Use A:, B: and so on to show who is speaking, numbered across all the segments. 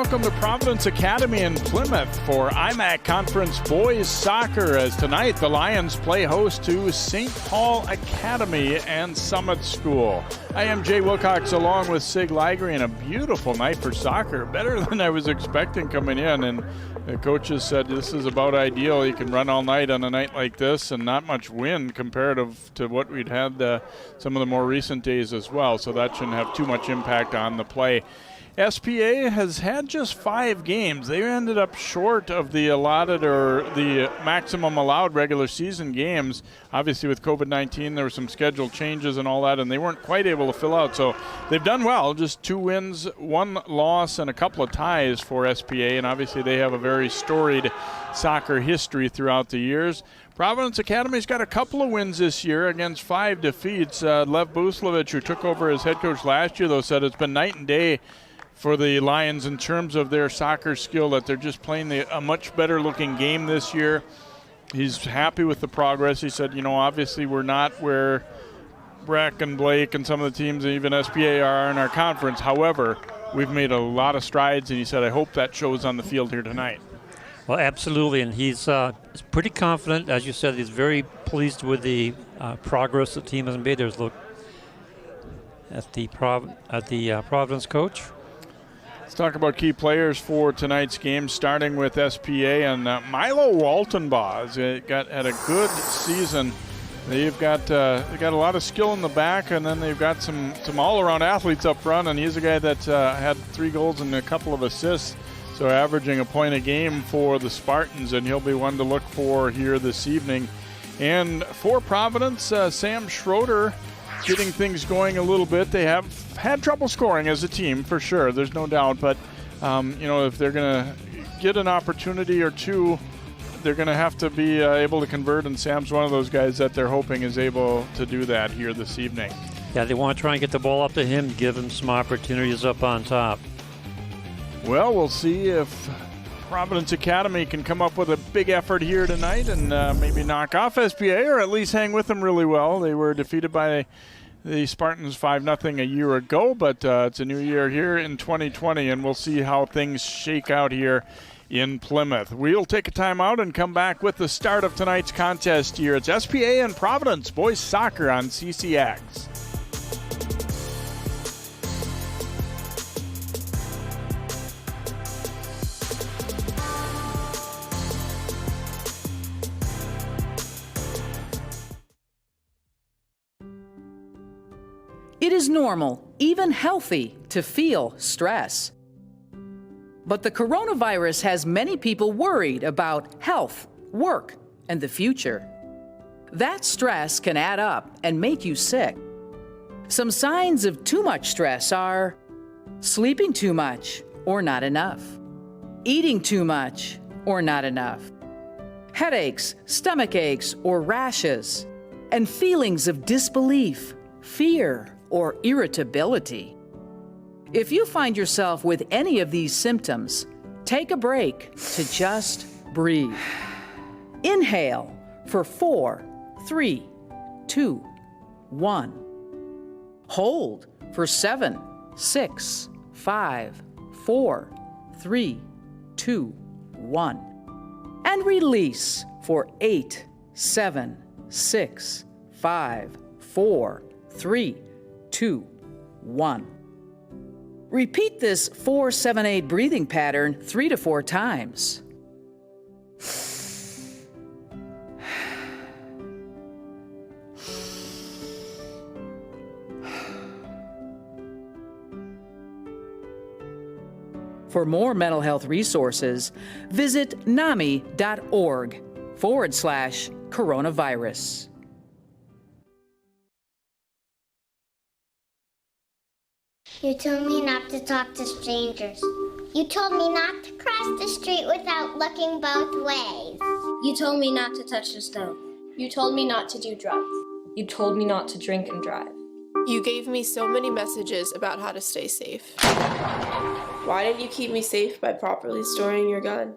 A: welcome to Providence Academy in Plymouth for IMAC Conference Boys Soccer, as tonight the Lions play host to St. Paul Academy and Summit School. I am Jay Wilcox along with Sig Ligry, a beautiful night for soccer, better than I was expecting coming in, and the coaches said this is about ideal. You can run all night on a night like this and not much wind comparative to what we'd had some of the more recent days as well, so that shouldn't have too much impact on the play. SPA has had just 5 games. They ended up short of the allotted or the maximum allowed regular season games. Obviously with COVID-19 there were some schedule changes and all that, and they weren't quite able to fill out. So they've done well, just 2 wins, 1 loss, and a couple of ties for SPA, and obviously they have a very storied soccer history throughout the years. Providence Academy's got a couple of wins this year against 5 defeats. Lev Buslovich, who took over as head coach last year, though, said it's been night and day for the Lions in terms of their soccer skill, that they're just playing a much better looking game this year. He's happy with the progress. He said, obviously we're not where Breck and Blake and some of the teams, even SPA, are in our conference. However, we've made a lot of strides, and he said, I hope that shows on the field here tonight.
B: Well, absolutely, and he's pretty confident. As you said, he's very pleased with the progress the team has made. There's a look at the Providence coach.
A: Let's talk about key players for tonight's game, starting with SPA, and Milo Waltenbaugh had a good season. They've got a lot of skill in the back, and then they've got some all-around athletes up front, and he's a guy that had 3 goals and a couple of assists, so averaging a point a game for the Spartans, and he'll be one to look for here this evening. And for Providence, Sam Schroeder getting things going a little bit. They have had trouble scoring as a team, for sure. There's no doubt. But, if they're going to get an opportunity or two, they're going to have to be able to convert. And Sam's one of those guys that they're hoping is able to do that here this evening.
B: Yeah, they want to try and get the ball up to him, give him some opportunities up on top.
A: Well, we'll see if Providence Academy can come up with a big effort here tonight and maybe knock off SPA, or at least hang with them really well. They were defeated by the Spartans 5-0 a year ago, but it's a new year here in 2020, and we'll see how things shake out here in Plymouth. We'll take a timeout and come back with the start of tonight's contest here. It's SPA and Providence Boys Soccer on CCX.
C: It is normal, even healthy, to feel stress. But the coronavirus has many people worried about health, work, and the future. That stress can add up and make you sick. Some signs of too much stress are sleeping too much or not enough, eating too much or not enough, headaches, stomach aches, or rashes, and feelings of disbelief, fear, or irritability. If you find yourself with any of these symptoms, take a break to just breathe. Inhale for 4, 3, 2, 1. Hold for 7, 6, 5, 4, 3, 2, 1. And release for 8, 7, 6, 5, 4, 3, 2, 1. Repeat this 4-7-8 breathing pattern 3 to 4 times. For more mental health resources, visit NAMI.org/coronavirus.
D: You told me not to talk to strangers. You told me not to cross the street without looking both ways.
E: You told me not to touch the stove.
F: You told me not to do drugs.
E: You told me not to drink and drive.
F: You gave me so many messages about how to stay safe. Why didn't you keep me safe by properly storing your gun?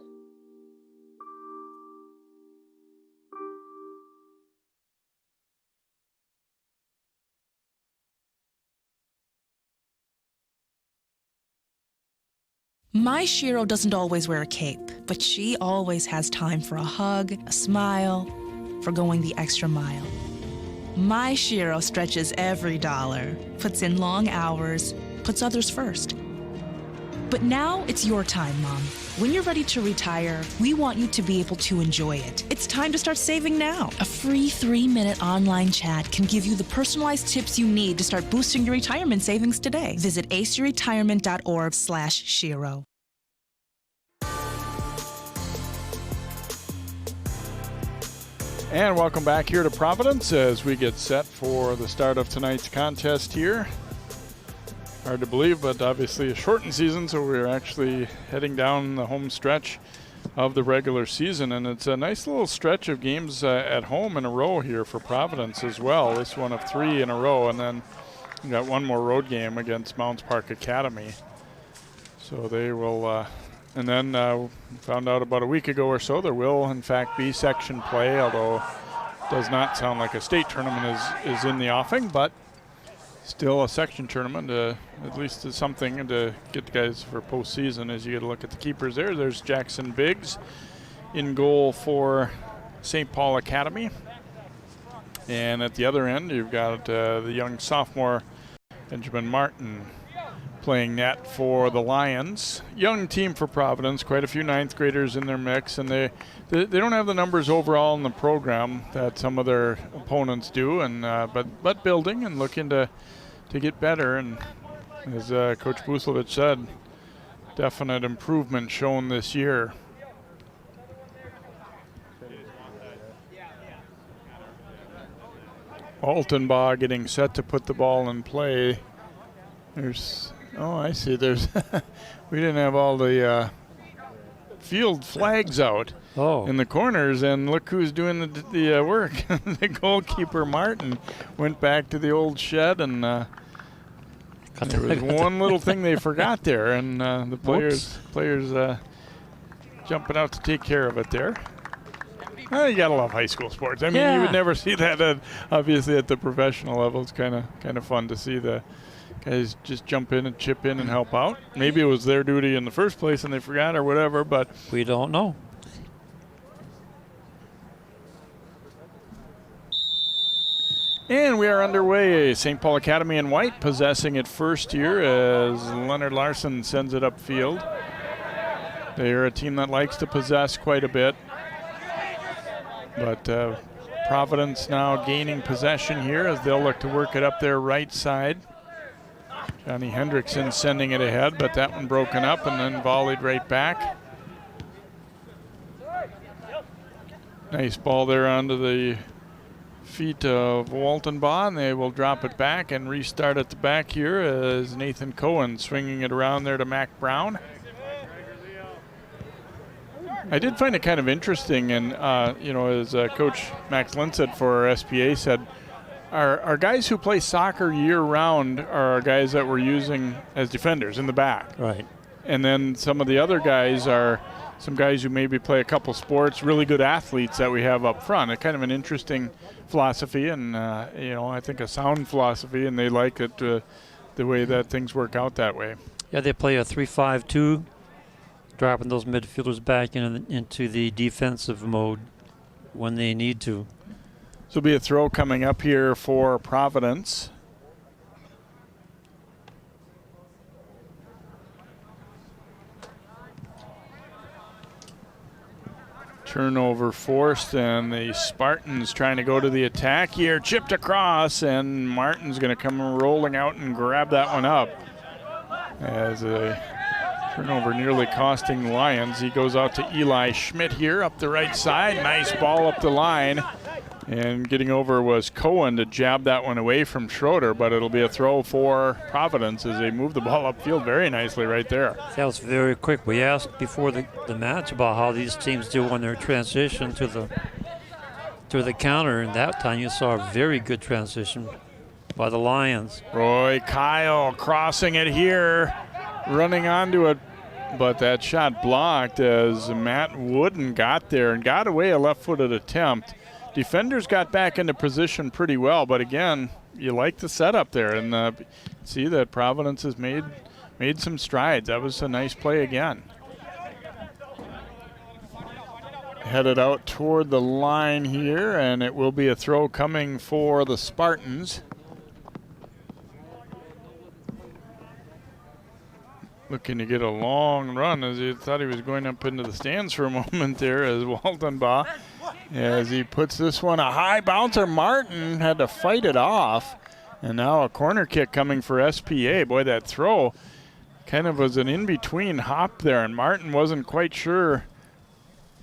G: My Shiro doesn't always wear a cape, but she always has time for a hug, a smile, for going the extra mile. My Shiro stretches every dollar, puts in long hours, puts others first. But now it's your time, Mom. When you're ready to retire, we want you to be able to enjoy it. It's time to start saving now. A free 3-minute online chat can give you the personalized tips you need to start boosting your retirement savings today. Visit aceyourretirement.org/Shiro.
A: And welcome back here to Providence as we get set for the start of tonight's contest here. Hard to believe, but obviously a shortened season, so we're actually heading down the home stretch of the regular season, and it's a nice little stretch of games at home in a row here for Providence as well. This one of 3 in a row, and then we got one more road game against Mounds Park Academy. So they will, and then found out about a week ago or so there will in fact be section play, although it does not sound like a state tournament is in the offing, but still a section tournament, at least is something to get the guys for postseason. As you get a look at the keepers there, there's Jackson Biggs in goal for St. Paul Academy. And at the other end, you've got the young sophomore Benjamin Martin playing net for the Lions. Young team for Providence, quite a few 9th graders in their mix, and they don't have the numbers overall in the program that some of their opponents do, and but building and looking to get better. And as Coach Buslovich said, definite improvement shown this year. Altenbaugh getting set to put the ball in play. There's, oh, I see. There's, we didn't have all the field flags out in the corners, and look who's doing the work. The goalkeeper, Martin, went back to the old shed, and there was one little thing they forgot there, and the players jumping out to take care of it there. You gotta love high school sports. I mean, you would never see that obviously at the professional level. It's kind of fun to see the guys just jump in and chip in and help out. Maybe it was their duty in the first place and they forgot or whatever, but
B: we don't know.
A: And we are underway. St. Paul Academy in white possessing it first here as Leonard Larson sends it upfield. They are a team that likes to possess quite a bit. But Providence now gaining possession here as they'll look to work it up their right side. Johnny Hendrickson sending it ahead, but that one broken up and then volleyed right back. Nice ball there onto the feet of Waltenbaugh, and they will drop it back and restart at the back here as Nathan Cohen swinging it around there to Mac Brown. I did find it kind of interesting, and as Coach Max Linsett for our SPA said, our guys who play soccer year-round are guys that we're using as defenders in the back.
B: Right.
A: And then some of the other guys are some guys who maybe play a couple sports, really good athletes that we have up front. It's kind of an interesting philosophy, and I think a sound philosophy, and they like it the way that things work out that way.
B: Yeah, they play a 3-5-2, dropping those midfielders back into the defensive mode when they need to.
A: This will be a throw coming up here for Providence. Turnover forced, and the Spartans trying to go to the attack here. Chipped across, and Martin's going to come rolling out and grab that one up. As a turnover nearly costing the Lions. He goes out to Eli Schmidt here up the right side. Nice ball up the line. And getting over was Cohen to jab that one away from Schroeder, but it'll be a throw for Providence as they move the ball upfield very nicely right there.
B: That was very quick. We asked before the match about how these teams do when they're transition to the counter, and that time you saw a very good transition by the Lions.
A: Roy Kyle crossing it here, running onto it, but that shot blocked as Matt Wooden got there and got away a left-footed attempt. Defenders got back into position pretty well, but again, you like the setup there, and see that Providence has made made some strides. That was a nice play again. Headed out toward the line here, and it will be a throw coming for the Spartans. Looking to get a long run, as he thought he was going up into the stands for a moment there, as Waltenbach, as he puts this one a high bouncer. Martin had to fight it off, and now a corner kick coming for SPA. Boy, that throw kind of was an in-between hop there, and Martin wasn't quite sure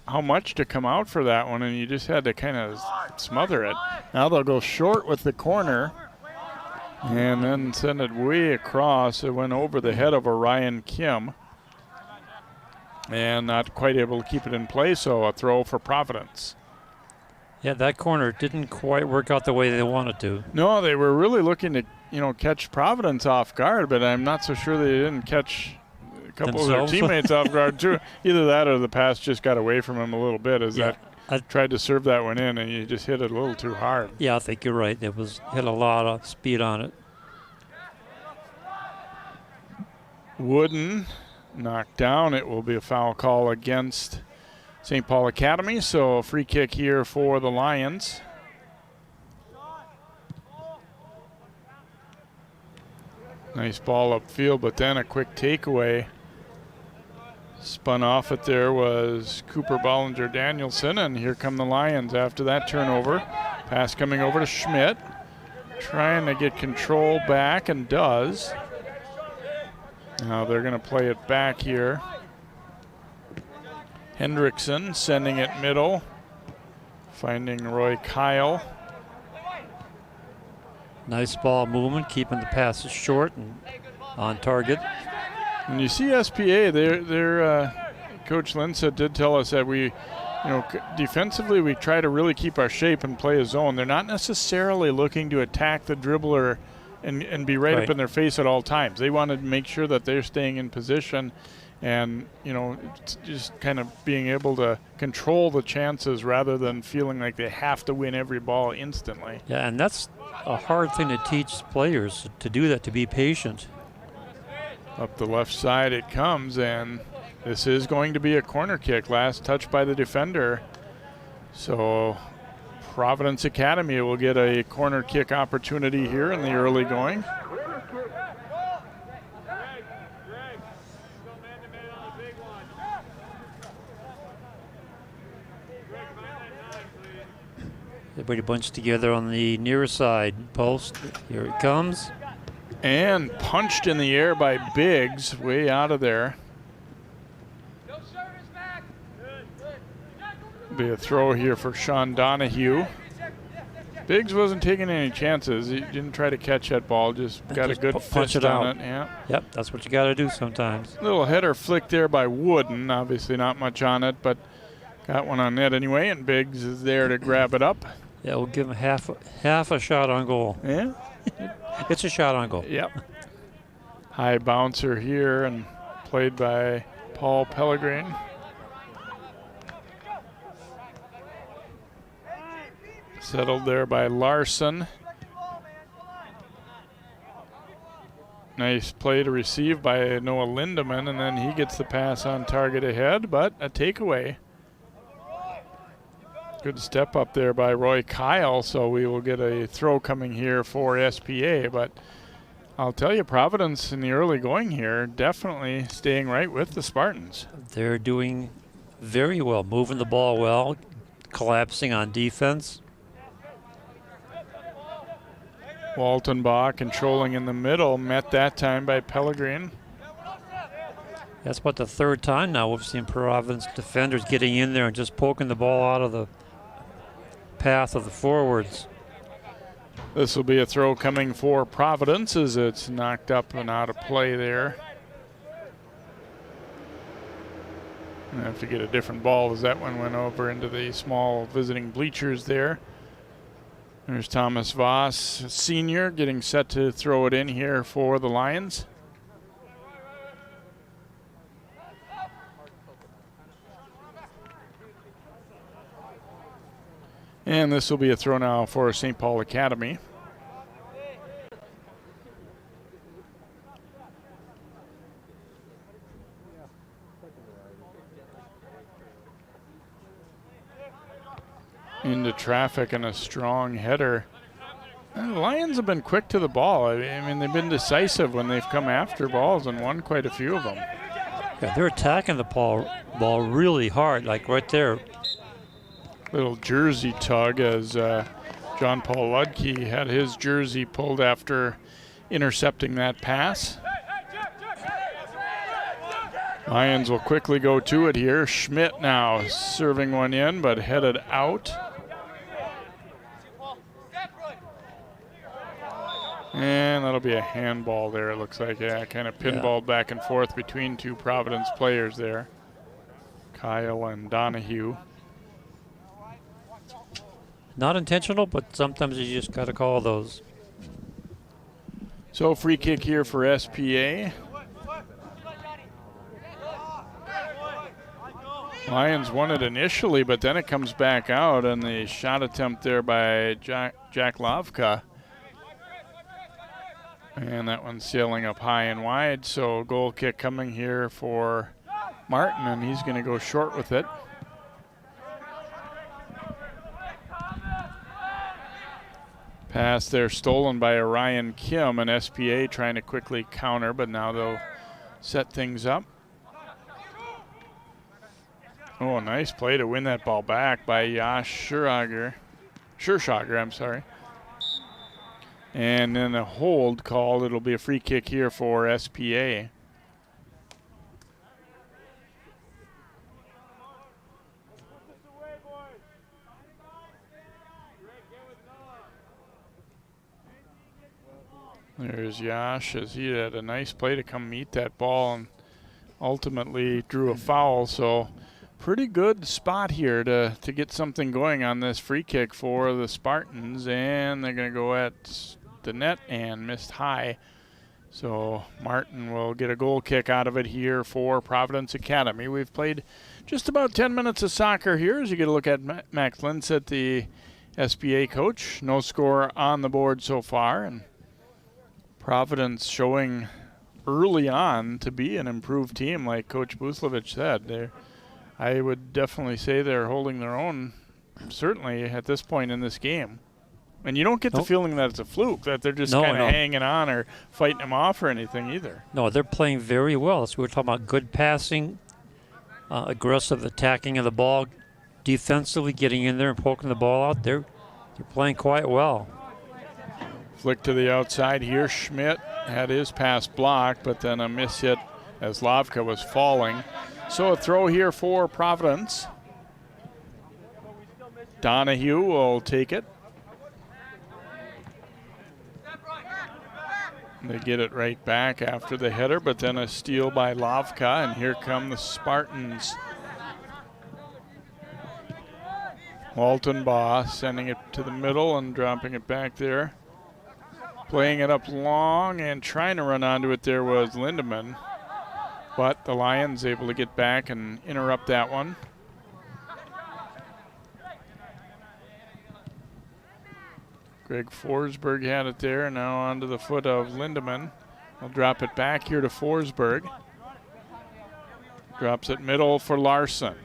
A: how much to come out for that one, and you just had to kind of smother it. Now they'll go short with the corner and then send it way across. It went over the head of Orion Kim and not quite able to keep it in play, so a throw for Providence.
B: Yeah, that corner didn't quite work out the way they wanted to.
A: No, they were really looking to, catch Providence off guard, but I'm not so sure they didn't catch a couple
B: themselves.
A: of their teammates off guard too. Either that or the pass just got away from him a little bit as I tried to serve that one in, and you just hit it a little too hard.
B: Yeah, I think you're right. It had a lot of speed on it.
A: Wooden knocked down. It will be a foul call against St. Paul Academy, so a free kick here for the Lions. Nice ball upfield, but then a quick takeaway. Spun off it there was Cooper Bollinger Danielson, and here come the Lions after that turnover. Pass coming over to Schmidt. Trying to get control back, and does. Now they're going to play it back here. Hendrickson sending it middle. Finding Roy Kyle.
B: Nice ball movement, keeping the passes short and on target.
A: And you see SPA, their Coach Linsa did tell us that we, defensively we try to really keep our shape and play a zone. They're not necessarily looking to attack the dribbler and be right up in their face at all times. They want to make sure that they're staying in position and, just kind of being able to control the chances rather than feeling like they have to win every ball instantly.
B: Yeah, and that's a hard thing to teach players, to do that, to be patient.
A: Up the left side it comes, and this is going to be a corner kick. Last touch by the defender. So Providence Academy will get a corner kick opportunity here in the early going.
B: Everybody bunched together on the near side post. Here it comes.
A: And punched in the air by Biggs, way out of there. Be a throw here for Sean Donahue. Biggs wasn't taking any chances. He didn't try to catch that ball, just got a good
B: punch
A: fist
B: it
A: on
B: out.
A: it. Yeah.
B: Yep, that's what you got to do sometimes.
A: Little header flick there by Wooden. Obviously not much on it, but got one on net anyway, and Biggs is there to grab it up.
B: Yeah, we'll give him half a shot on goal.
A: Yeah.
B: It's a shot on goal.
A: Yep. High bouncer here and played by Paul Pellegrin. Settled there by Larson. Nice play to receive by Noah Lindemann, and then he gets the pass on target ahead, but a takeaway. Good step up there by Roy Kyle, so we will get a throw coming here for SPA, but I'll tell you, Providence in the early going here, definitely staying right with the Spartans.
B: They're doing very well, moving the ball well, collapsing on defense.
A: Waltenbach controlling in the middle, met that time by Pellegrin.
B: That's about the third time now we've seen Providence defenders getting in there and just poking the ball out of the path of the forwards.
A: This will be a throw coming for Providence as it's knocked up and out of play there. I have to get a different ball as that one went over into the small visiting bleachers there. There's Thomas Voss, senior, getting set to throw it in here for the Lions. And this will be a throw now for St. Paul Academy. into traffic and a strong header. And the Lions have been quick to the ball. I mean, they've been decisive when they've come after balls and won quite a few of them.
B: Yeah, they're attacking the ball really hard, like right there.
A: Little jersey tug as John Paul Ludke had his jersey pulled after intercepting that pass. Lions will quickly go to it here. Schmidt now serving one in, but headed out. And that'll be a handball there, it looks like. Yeah, kind of pinballed back and forth between two Providence players there. Kyle and Donahue.
B: Not intentional, but sometimes you just got to call those.
A: So free kick here for SPA. Lions won it initially, but then it comes back out, and the shot attempt there by Jack Lavka. And that one's sailing up high and wide, so goal kick coming here for Martin, and he's going to go short with it. Pass there stolen by Orion Kim, and SPA trying to quickly counter, but now they'll set things up. Oh, a nice play to win that ball back by Josh Scherschlager, I'm sorry. And then a hold called. It'll be a free kick here for SPA. There's Yash as he had a nice play to come meet that ball and ultimately drew a foul. So pretty good spot here to get something going on this free kick for the Spartans. And they're going to go at the net and missed high. So Martin will get a goal kick out of it here for Providence Academy. We've played just about 10 minutes of soccer here as you get a look at Max Linsett, the SPA coach. No score on the board so far, and Providence showing early on to be an improved team, like Coach Buslovich said. I would definitely say they're holding their own, certainly at this point in this game. And you don't get the feeling that it's a fluke, that they're just kind of hanging on or fighting them off or anything either.
B: No, they're playing very well. So we're talking about good passing, aggressive attacking of the ball, defensively getting in there and poking the ball out. They're playing quite well.
A: Flick to the outside here. Schmidt had his pass blocked, but then a miss hit as Lavka was falling. So a throw here for Providence. Donahue will take it. They get it right back after the header, but then a steal by Lavka, and here come the Spartans. Walton Baugh sending it to the middle and dropping it back there. Playing it up long and trying to run onto it there was Lindemann, but the Lions able to get back and interrupt that one. Greg Forsberg had it there, now onto the foot of Lindemann. He'll drop it back here to Forsberg. Drops it middle for Larson.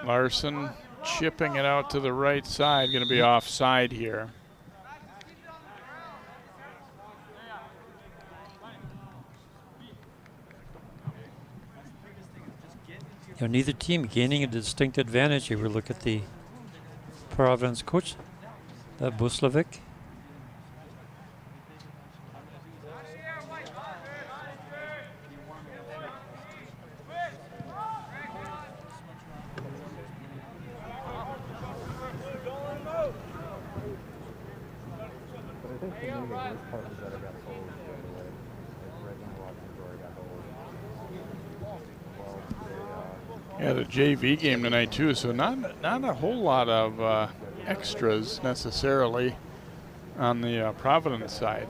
A: Larson chipping it out to the right side, going to be offside here.
B: Neither team gaining a distinct advantage. If we look at the Providence coach, Buslovic.
A: Yeah, the JV game tonight too, so not a whole lot of extras necessarily on the Providence side.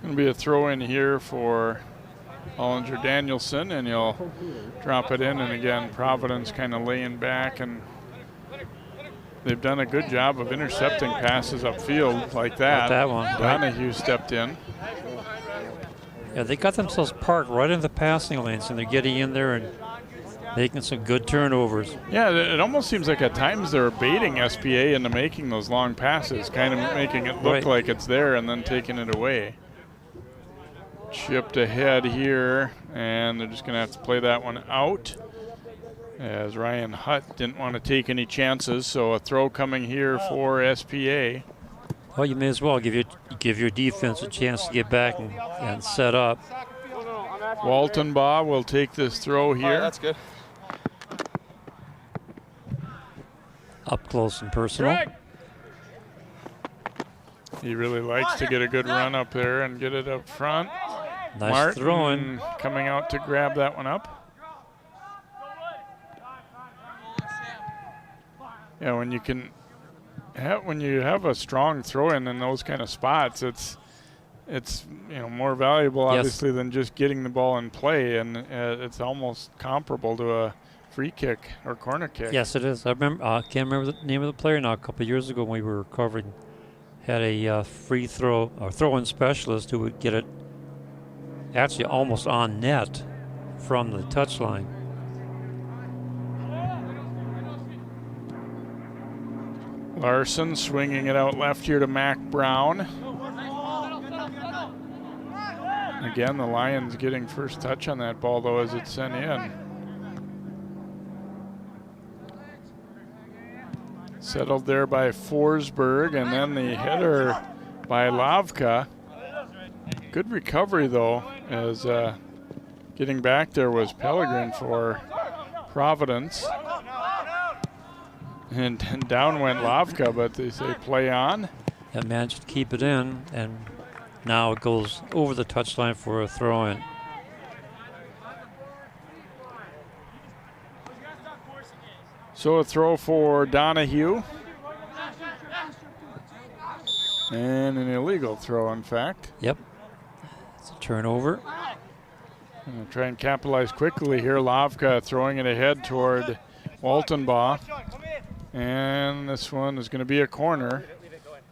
A: Going to be a throw in here for Ollinger Danielson, and he'll drop it in, and again Providence kind of laying back, and they've done a good job of intercepting passes upfield like that.
B: Not that one.
A: Donahue stepped in.
B: Yeah, they got themselves parked right in the passing lanes, and they're getting in there and making some good turnovers.
A: Yeah, it almost seems like at times they're baiting SPA into making those long passes, kind of making it look like it's there and then taking it away. Chipped ahead here, and they're just going to have to play that one out, as Ryan Hutt didn't want to take any chances, so a throw coming here for SPA.
B: Well, you may as well give your defense a chance to get back and set up.
A: Waltonbaugh will take this throw here.
H: That's good.
B: Up close and personal.
A: He really likes to get a good run up there and get it up front.
B: Nice
A: Martin
B: throwing.
A: coming out to grab that one up. Yeah, when you have a strong throw-in in those kind of spots, it's more valuable obviously than just getting the ball in play, and it's almost comparable to a free kick or corner kick.
B: Yes, it is. I remember. I can't remember the name of the player now. A couple of years ago, when we were covering, had a free throw or throw-in specialist who would get it actually almost on net from the touchline.
A: Larson swinging it out left here to Mac Brown. Again, the Lions getting first touch on that ball, though, as it's sent in. Settled there by Forsberg, and then the header by Lavka. Good recovery, though, as getting back there was Pellegrin for Providence. And down went Lavka, but they say play on.
B: And managed to keep it in, and now it goes over the touchline for a throw-in.
A: So a throw for Donahue. And an illegal throw, in fact.
B: Yep. It's a turnover.
A: And try and capitalize quickly here. Lavka throwing it ahead toward Waltonbaugh. And this one is going to be a corner,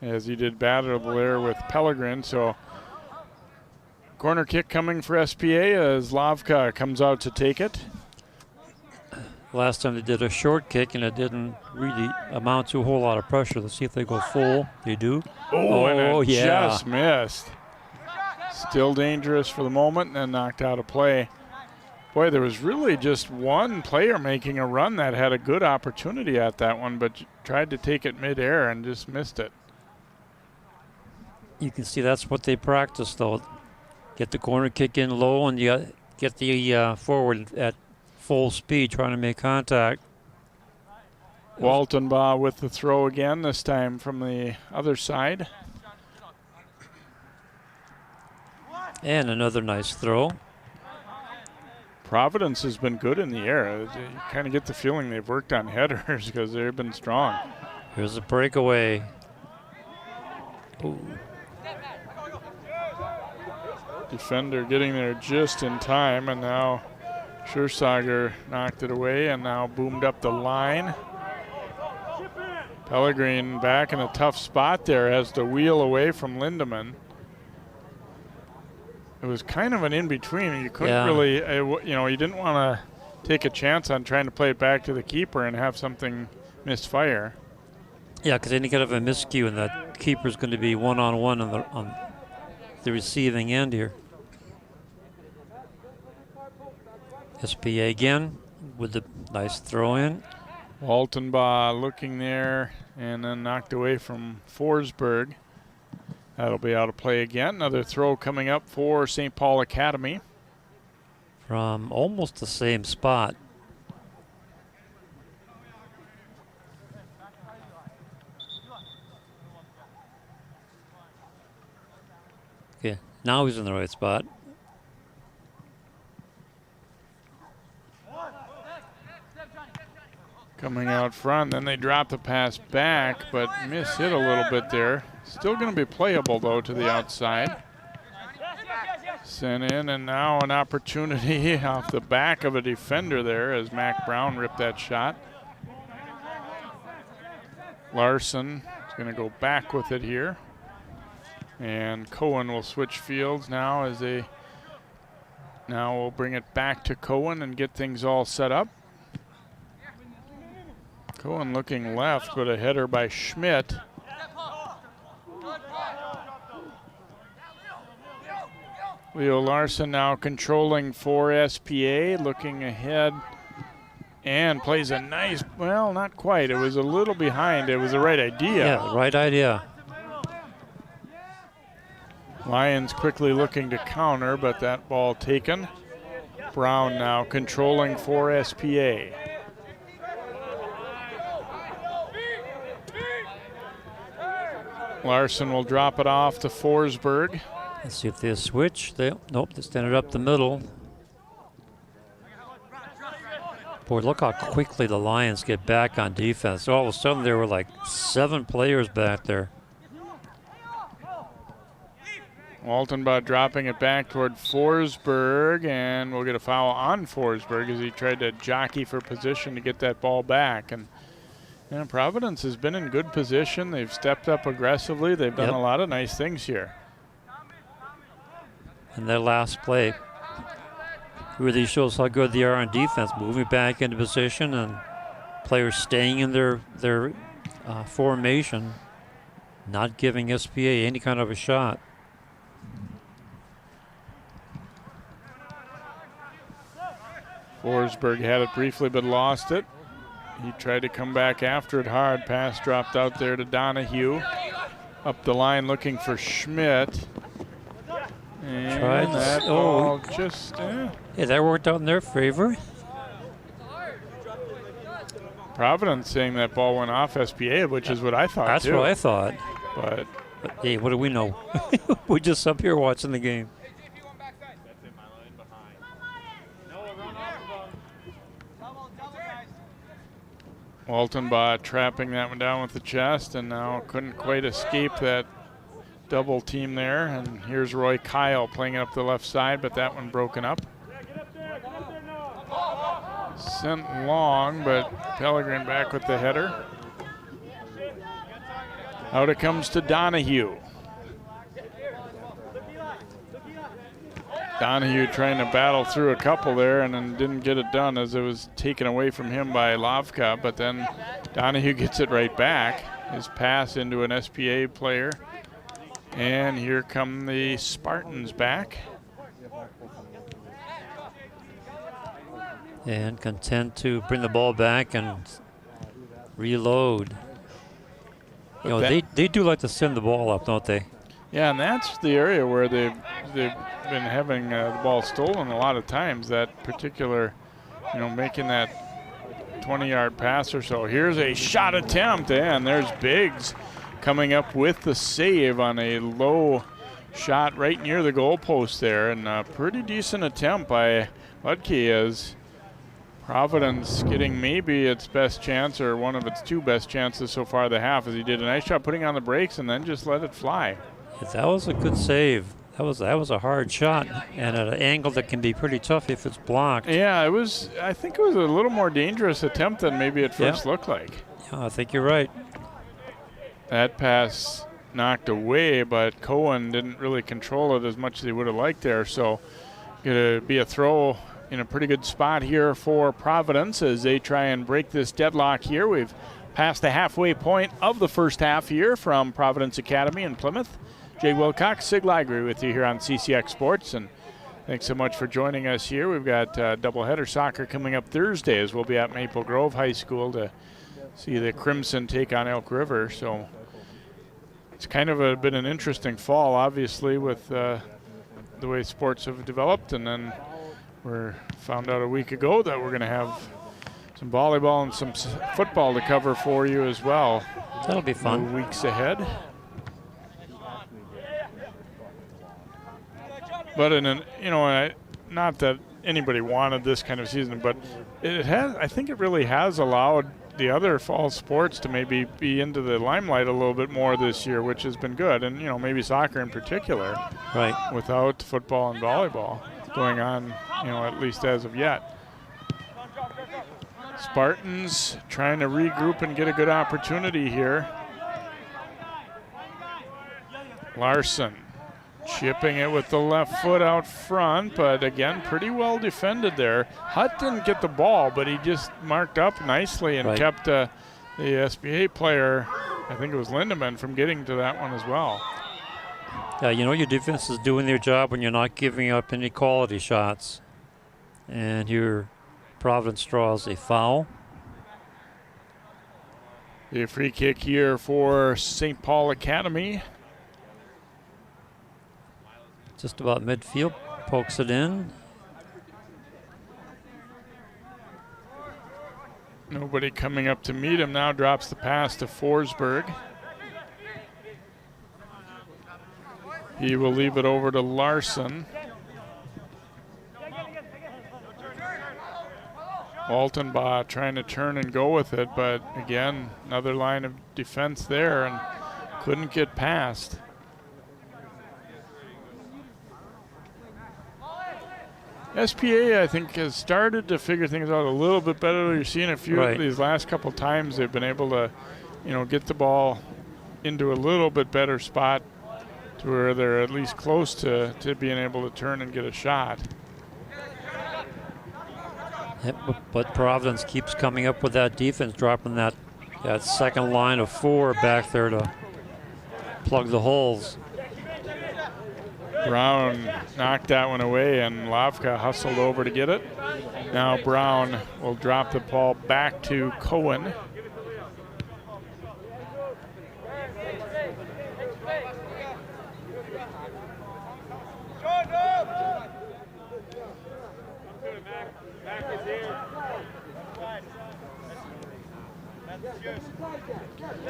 A: as he did battle there with Pellegrin. So corner kick coming for SPA as Lavka comes out to take it.
B: Last time they did a short kick, and it didn't really amount to a whole lot of pressure. Let's see if they go full. They do.
A: And it
B: yeah.
A: just missed. Still dangerous for the moment, and then knocked out of play. Boy, there was really just one player making a run that had a good opportunity at that one, but tried to take it midair and just missed it.
B: You can see that's what they practice, though. Get the corner kick in low, and you get the forward at full speed trying to make contact.
A: Waltonbaugh with the throw again, this time from the other side.
B: And another nice throw.
A: Providence has been good in the air. You kind of get the feeling they've worked on headers because they've been strong.
B: Here's a breakaway. Ooh.
A: Defender getting there just in time, and now Schersager knocked it away and now boomed up the line. Pellegrin back in a tough spot there, has to wheel away from Lindemann. It was kind of an in-between. You couldn't really, you didn't want to take a chance on trying to play it back to the keeper and have something misfire.
B: Yeah, because then you could have a miscue, and that keeper's going to be one-on-one on the receiving end here. SPA again with the nice throw-in.
A: Waltonbaugh looking there and then knocked away from Forsberg. That'll be out of play again. Another throw coming up for St. Paul Academy.
B: From almost the same spot. Okay, now he's in the right spot.
A: Coming out front, then they drop the pass back, but miss hit a little bit there. Still going to be playable, though, to the outside. Sent in, and now an opportunity off the back of a defender there as Mac Brown ripped that shot. Larson is going to go back with it here. And Cohen will switch fields now as they Now we'll bring it back to Cohen and get things all set up. Cohen looking left, but a header by Schmidt. Leo Larson now controlling for SPA, looking ahead and plays a nice, well, not quite. It was a little behind. It was the right idea.
B: Yeah, right idea.
A: Lions quickly looking to counter, but that ball taken. Brown now controlling for SPA. Larson will drop it off to Forsberg.
B: Let's see if they switch. Nope, they stand it up the middle. Boy, look how quickly the Lions get back on defense. All of a sudden, there were like 7 players back there.
A: Waltenbach dropping it back toward Forsberg, and we'll get a foul on Forsberg as he tried to jockey for position to get that ball back. And Providence has been in good position. They've stepped up aggressively. They've done a lot of nice things here.
B: And their last play really shows how good they are on defense, moving back into position and players staying in their formation, not giving SPA any kind of a shot.
A: Forsberg had it briefly but lost it. He tried to come back after it hard. Pass dropped out there to Donahue. Up the line looking for Schmidt. And that ball just...
B: Yeah, that worked out in their favor.
A: Providence saying that ball went off SPA, which is what I thought
B: That's
A: too.
B: what I thought.
A: But
B: hey, what do we know? We're just up here watching the game.
A: Waltenbach trapping that one down with the chest, and now couldn't quite escape that double team there. And here's Roy Kyle playing it up the left side, but that one broken up. Sent long, but Pellegrin back with the header. Out it comes to Donahue. Donahue trying to battle through a couple there and then didn't get it done as it was taken away from him by Lavka, but then Donahue gets it right back. His pass into an SPA player. And here come the Spartans back.
B: And content to bring the ball back and reload. You know, they do like to send the ball up, don't they?
A: Yeah, and that's the area where they've been having the ball stolen a lot of times. That particular, making that 20-yard pass or so. Here's a shot attempt, and there's Biggs coming up with the save on a low shot right near the goalpost there, and a pretty decent attempt by Ludke as Providence getting maybe its best chance or one of its 2 best chances so far the half, as he did a nice job putting on the brakes and then just let it fly.
B: That was a good save. That was a hard shot and at an angle that can be pretty tough if it's blocked.
A: Yeah, I think it was a little more dangerous attempt than maybe it first looked like.
B: Yeah, I think you're right.
A: That pass knocked away, but Cohen didn't really control it as much as he would have liked there. So going to be a throw in a pretty good spot here for Providence as they try and break this deadlock here. We've passed the halfway point of the first half here from Providence Academy in Plymouth. Jay Wilcox, Sig Ligry with you here on CCX Sports, and thanks so much for joining us here. We've got doubleheader soccer coming up Thursday as we'll be at Maple Grove High School to see the Crimson take on Elk River. So it's kind of been an interesting fall, obviously, with the way sports have developed, and then we found out a week ago that we're going to have some volleyball and some football to cover for you as well.
B: That'll be fun.
A: Weeks ahead. But not that anybody wanted this kind of season, but I think it really has allowed the other fall sports to maybe be into the limelight a little bit more this year, which has been good. And, maybe soccer in particular.
B: Right.
A: Without football and volleyball going on, at least as of yet. Spartans trying to regroup and get a good opportunity here. Larson Chipping it with the left foot out front, but again, pretty well defended there. Hutt didn't get the ball, but he just marked up nicely and kept the SBA player, I think it was Lindemann, from getting to that one as well.
B: Yeah, you know your defense is doing their job when you're not giving up any quality shots. And here Providence draws a foul.
A: A free kick here for St. Paul Academy.
B: Just about midfield, pokes it in.
A: Nobody coming up to meet him now, drops the pass to Forsberg. He will leave it over to Larson. Waltenbaugh trying to turn and go with it, but again, another line of defense there and couldn't get past. SPA, I think, has started to figure things out a little bit better. You're seeing a few of these last couple times they've been able to, get the ball into a little bit better spot to where they're at least close to being able to turn and get a shot.
B: Yep, but Providence keeps coming up with that defense, dropping that second line of 4 back there to plug the holes.
A: Brown knocked that one away, and Lavka hustled over to get it. Now Brown will drop the ball back to Cohen.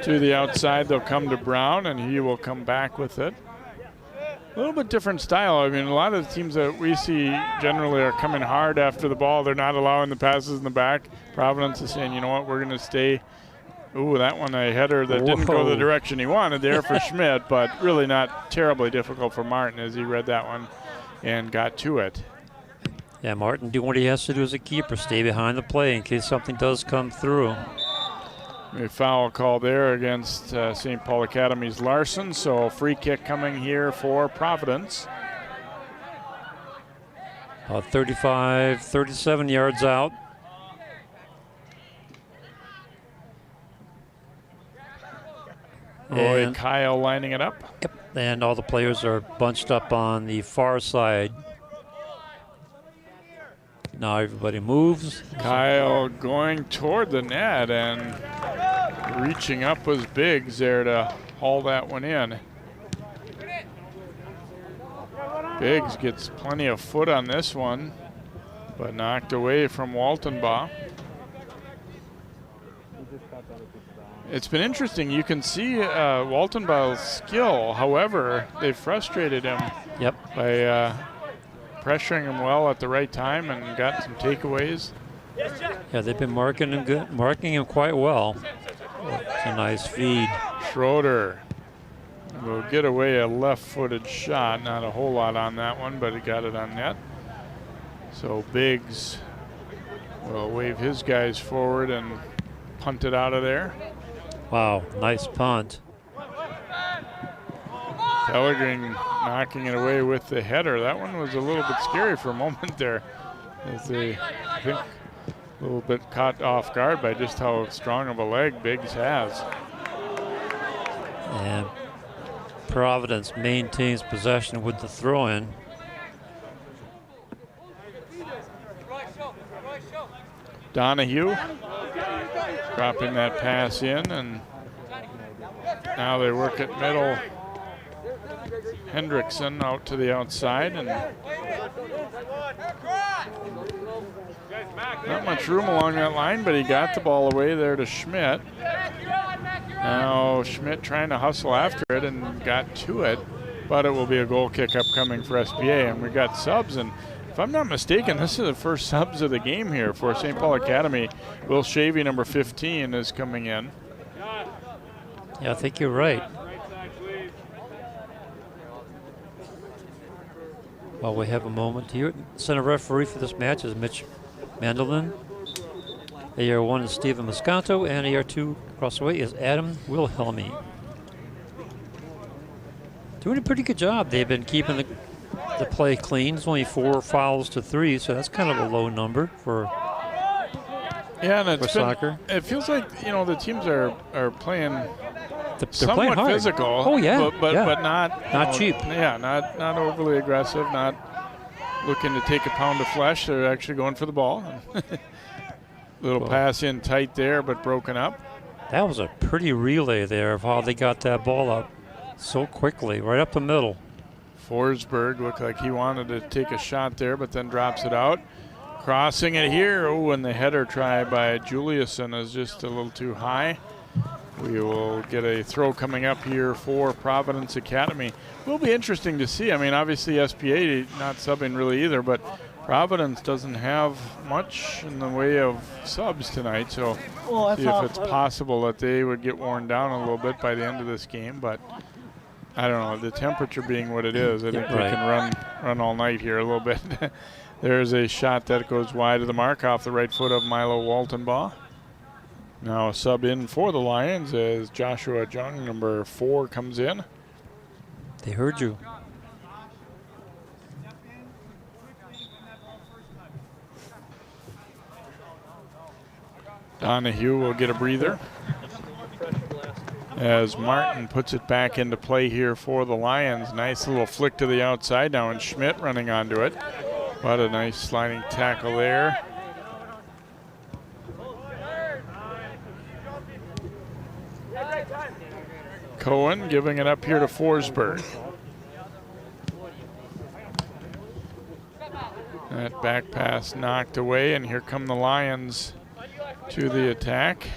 A: To the outside, they'll come to Brown, and he will come back with it. A little bit different style. I mean, a lot of the teams that we see generally are coming hard after the ball. They're not allowing the passes in the back. Providence is saying, you know what, we're going to stay. Ooh, that one, a header that didn't go the direction he wanted there for Schmidt, but really not terribly difficult for Martin as he read that one and got to it.
B: Yeah, Martin doing what he has to do as a keeper, stay behind the play in case something does come through.
A: A foul call there against St. Paul Academy's Larson, so free kick coming here for Providence.
B: About 35, 37 yards out.
A: Roy Kyle lining it up.
B: Yep, and all the players are bunched up on the far side. Now everybody moves.
A: Kyle going toward the net, and reaching up was Biggs there to haul that one in. Biggs gets plenty of foot on this one, but knocked away from Waltenbaugh. It's been interesting. You can see Waltenbaugh's skill. However, they frustrated him by pressuring him well at the right time and got some takeaways.
B: Yeah, they've been marking him quite well. It's a nice feed.
A: Schroeder will get away a left-footed shot. Not a whole lot on that one, but he got it on net. So Biggs will wave his guys forward and punt it out of there.
B: Wow, nice punt.
A: Pellegrin knocking it away with the header. That one was a little bit scary for a moment there, as they, I think, a little bit caught off guard by just how strong of a leg Biggs has.
B: And Providence maintains possession with the throw-in.
A: Donahue dropping that pass in, and now they work it middle. Hendrickson out to the outside, and not much room along that line, but he got the ball away there to Schmidt. Now Schmidt trying to hustle after it and got to it, but it will be a goal kick upcoming for SBA, and we got subs, and if I'm not mistaken, this is the first subs of the game here for St. Paul Academy. Will Shavy, number 15, is coming in.
B: Yeah, I think you're right. Well, we have a moment here. Center referee for this match is Mitch Mandelin. AR1 is Stephen Moscato, and AR2 across the way is Adam Wilhelmy. Doing a pretty good job. They've been keeping the play clean. It's only 4 fouls to 3, so that's kind of a low number for soccer.
A: It feels like, you know, the teams are playing
B: They're
A: somewhat
B: playing hard.
A: physical.
B: Oh, yeah.
A: But
B: yeah.
A: not
B: cheap.
A: Yeah, not overly aggressive, not looking to take a pound of flesh. They're actually going for the ball. Little pass in tight there, but broken up.
B: That was a pretty relay there of how they got that ball up so quickly, right up the middle.
A: Forsberg looked like he wanted to take a shot there, but then drops it out. Crossing it here. Oh, and the header try by Juliusson is just a little too high. We will get a throw coming up here for Providence Academy. Will be interesting to see. I mean, obviously SPA not subbing really either, but Providence doesn't have much in the way of subs tonight, so see if it's possible that they would get worn down a little bit by the end of this game. But I don't know, the temperature being what it is, I think they can run all night here a little bit. There's a shot that goes wide of the mark off the right foot of Milo Waltenbaugh. Now a sub in for the Lions as Joshua Jung, number 4, comes in.
B: They heard you.
A: Donahue will get a breather as Martin puts it back into play here for the Lions. Nice little flick to the outside now, and Schmidt running onto it. What a nice sliding tackle there. Cohen giving it up here to Forsberg. That back pass knocked away, and here come the Lions to the attack.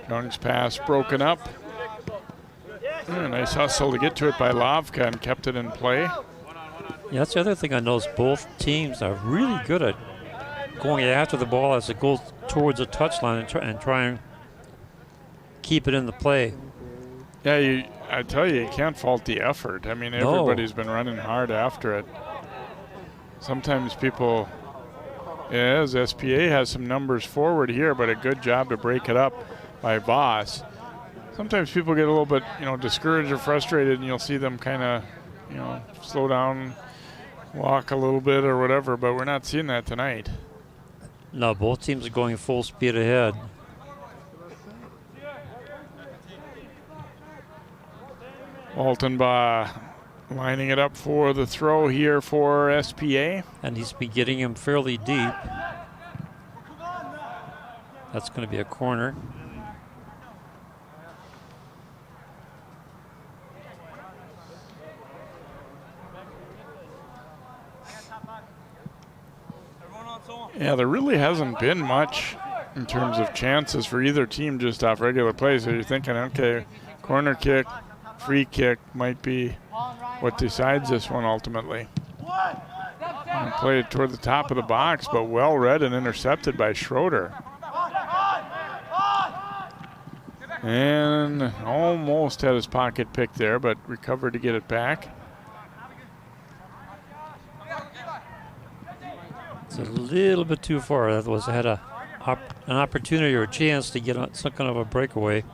A: Young's pass broken up. Nice hustle to get to it by Lavka and kept it in play.
B: Yeah, that's the other thing I noticed. Both teams are really good at going after the ball as it goes towards the touchline and try and keep it in the play.
A: Yeah, I tell you can't fault the effort. I mean, everybody's been running hard after it. Sometimes people, as SPA has some numbers forward here, but a good job to break it up by Voss. Sometimes people get a little bit, discouraged or frustrated, and you'll see them kind of, slow down, walk a little bit or whatever, but we're not seeing that tonight.
B: No, both teams are going full speed ahead.
A: Waltenbaugh lining it up for the throw here for SPA.
B: And he's been getting him fairly deep. That's going to be a corner.
A: Yeah, there really hasn't been much in terms of chances for either team just off regular play. So you're thinking, okay, corner kick, free kick might be what decides this one ultimately. And play it toward the top of the box, but well read and intercepted by Schroeder. And almost had his pocket picked there, but recovered to get it back.
B: It's a little bit too far. That was had an opportunity or a chance to get on some kind of a breakaway.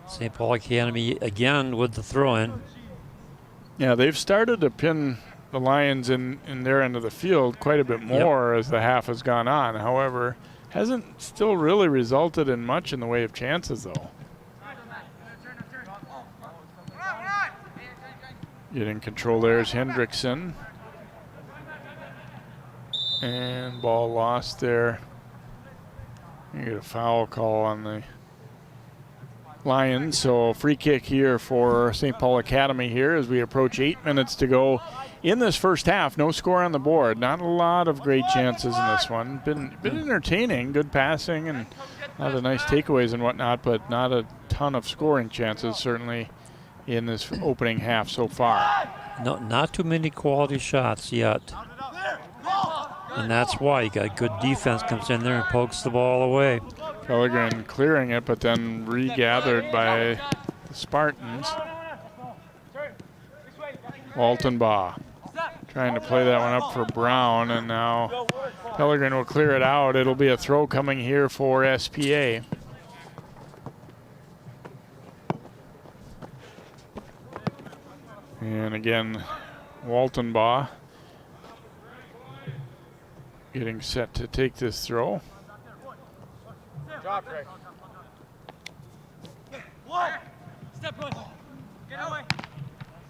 B: St. Paul Academy again with the throw-in.
A: Yeah, they've started to pin the Lions in their end of the field quite a bit more as the half has gone on. However, hasn't still really resulted in much in the way of chances, though. Getting control there is Hendrickson. And ball lost there. You get a foul call on the Lions. So free kick here for St. Paul Academy here as we approach 8 minutes to go in this first half. No score on the board. Not a lot of great chances in this one. Been entertaining, good passing, and a lot of nice takeaways and whatnot, but not a ton of scoring chances certainly in this opening half so far.
B: No, not too many quality shots yet. And that's why you got good defense comes in there and pokes the ball away.
A: Pellegrin clearing it, but then regathered by the Spartans. Waltenbaugh trying to play that one up for Brown, and now Pellegrin will clear it out. It'll be a throw coming here for SPA. again, Waltenbaugh getting set to take this throw.
H: Drop, Rick.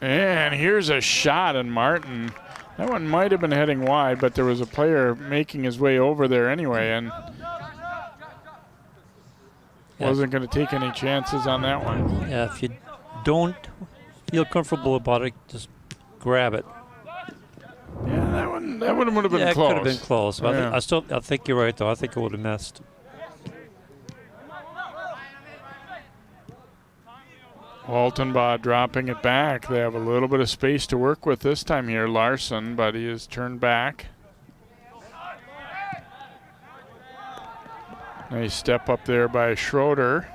A: And here's a shot, and Martin. That one might have been heading wide, but there was a player making his way over there anyway, and wasn't going to take any chances on that one.
B: Yeah, if you don't feel comfortable about it, just grab it.
A: Yeah, that one would have been
B: yeah,
A: close.
B: It could have been close.
A: Yeah.
B: I think you're right, though. I think it would have missed.
A: Waltenbaugh dropping it back. They have a little bit of space to work with this time here. Larson, but he is turned back. Nice step up there by Schroeder.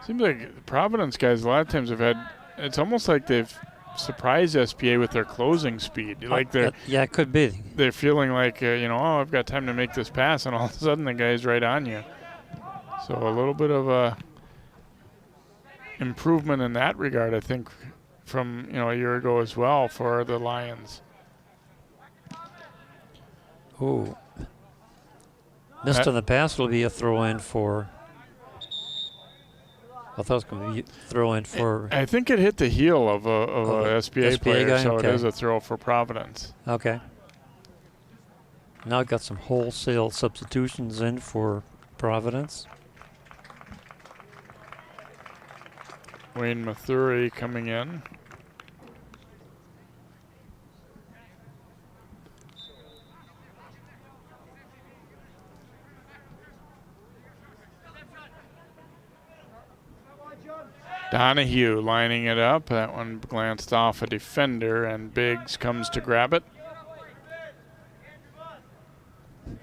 A: Seems like the Providence guys a lot of times have had, it's almost like they've surprised SPA with their closing speed. Like they're,
B: yeah, it could be.
A: They're feeling like, oh, I've got time to make this pass, and all of a sudden the guy's right on you. So a little bit of a improvement in that regard, I think, from a year ago as well for the Lions.
B: Oh. Missed on the pass will be a throw-in for... I thought it was going to be a throw-in for...
A: I think it hit the heel of a SPA player,
B: guy?
A: so
B: Okay.
A: it is a throw for Providence.
B: Okay. Now I've got some wholesale substitutions in for Providence.
A: Wayne Mathuri coming in. Donahue lining it up. That one glanced off a defender, and Biggs comes to grab it.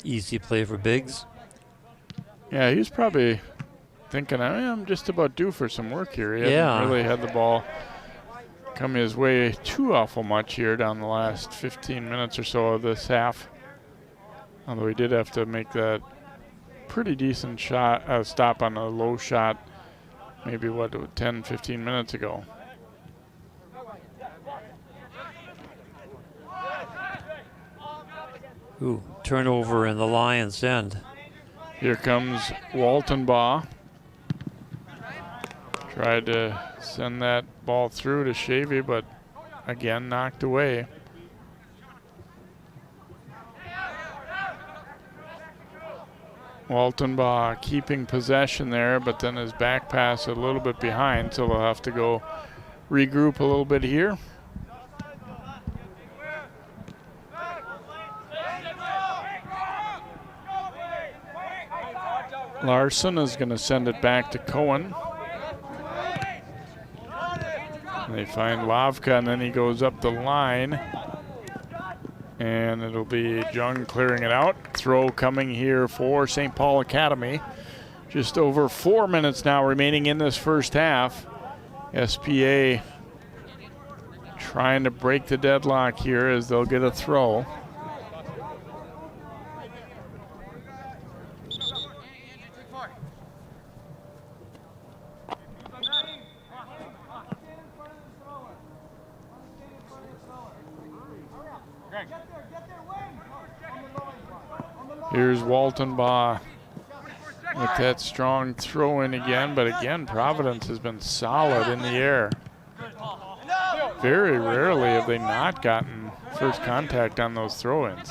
B: Easy play for Biggs.
A: Yeah, he's probably thinking, I'm just about due for some work here. He hasn't really had the ball come his way too awful much here down the last 15 minutes or so of this half. Although he did have to make that pretty decent shot, stop on a low shot, maybe 10, 15 minutes ago.
B: Ooh, turnover in the Lions' end.
A: Here comes Waltenbaugh. Tried to send that ball through to Shavy, but again knocked away. Waltenbaugh keeping possession there, but then his back pass a little bit behind, so they'll have to go regroup a little bit here. Larson is going to send it back to Cohen. They find Lavka, and then he goes up the line. And it'll be Jung clearing it out. Throw coming here for St. Paul Academy. Just over 4 minutes now remaining in this first half. SPA trying to break the deadlock here as they'll get a throw. Here's Waltenbaugh with that strong throw in again, but again, Providence has been solid in the air. Very rarely have they not gotten first contact on those throw-ins.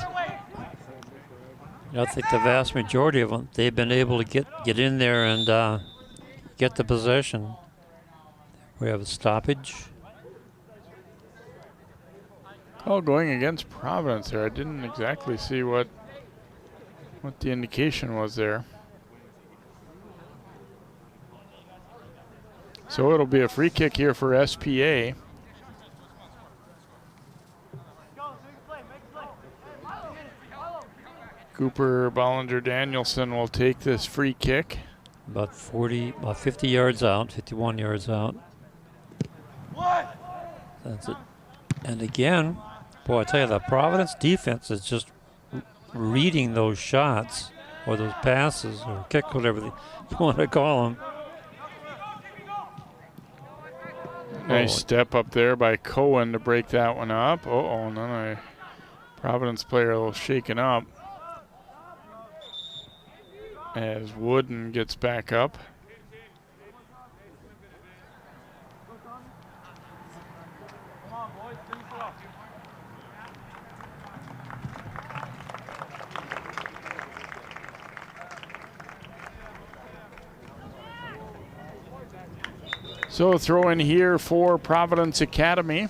B: I think the vast majority of them, they've been able to get in there and get the possession. We have a stoppage.
A: Call going against Providence there. I didn't exactly see what the indication was there. So it'll be a free kick here for SPA. Cooper Bollinger Danielson will take this free kick.
B: About 50 yards out, 51 yards out. That's it. And again, boy, I tell you, the Providence defense is just reading those shots or those passes or kick, whatever you want to call them.
A: Nice step up there by Cohen to break that one up. And then a Providence player a little shaken up as Wooden gets back up. So throw in here for Providence Academy.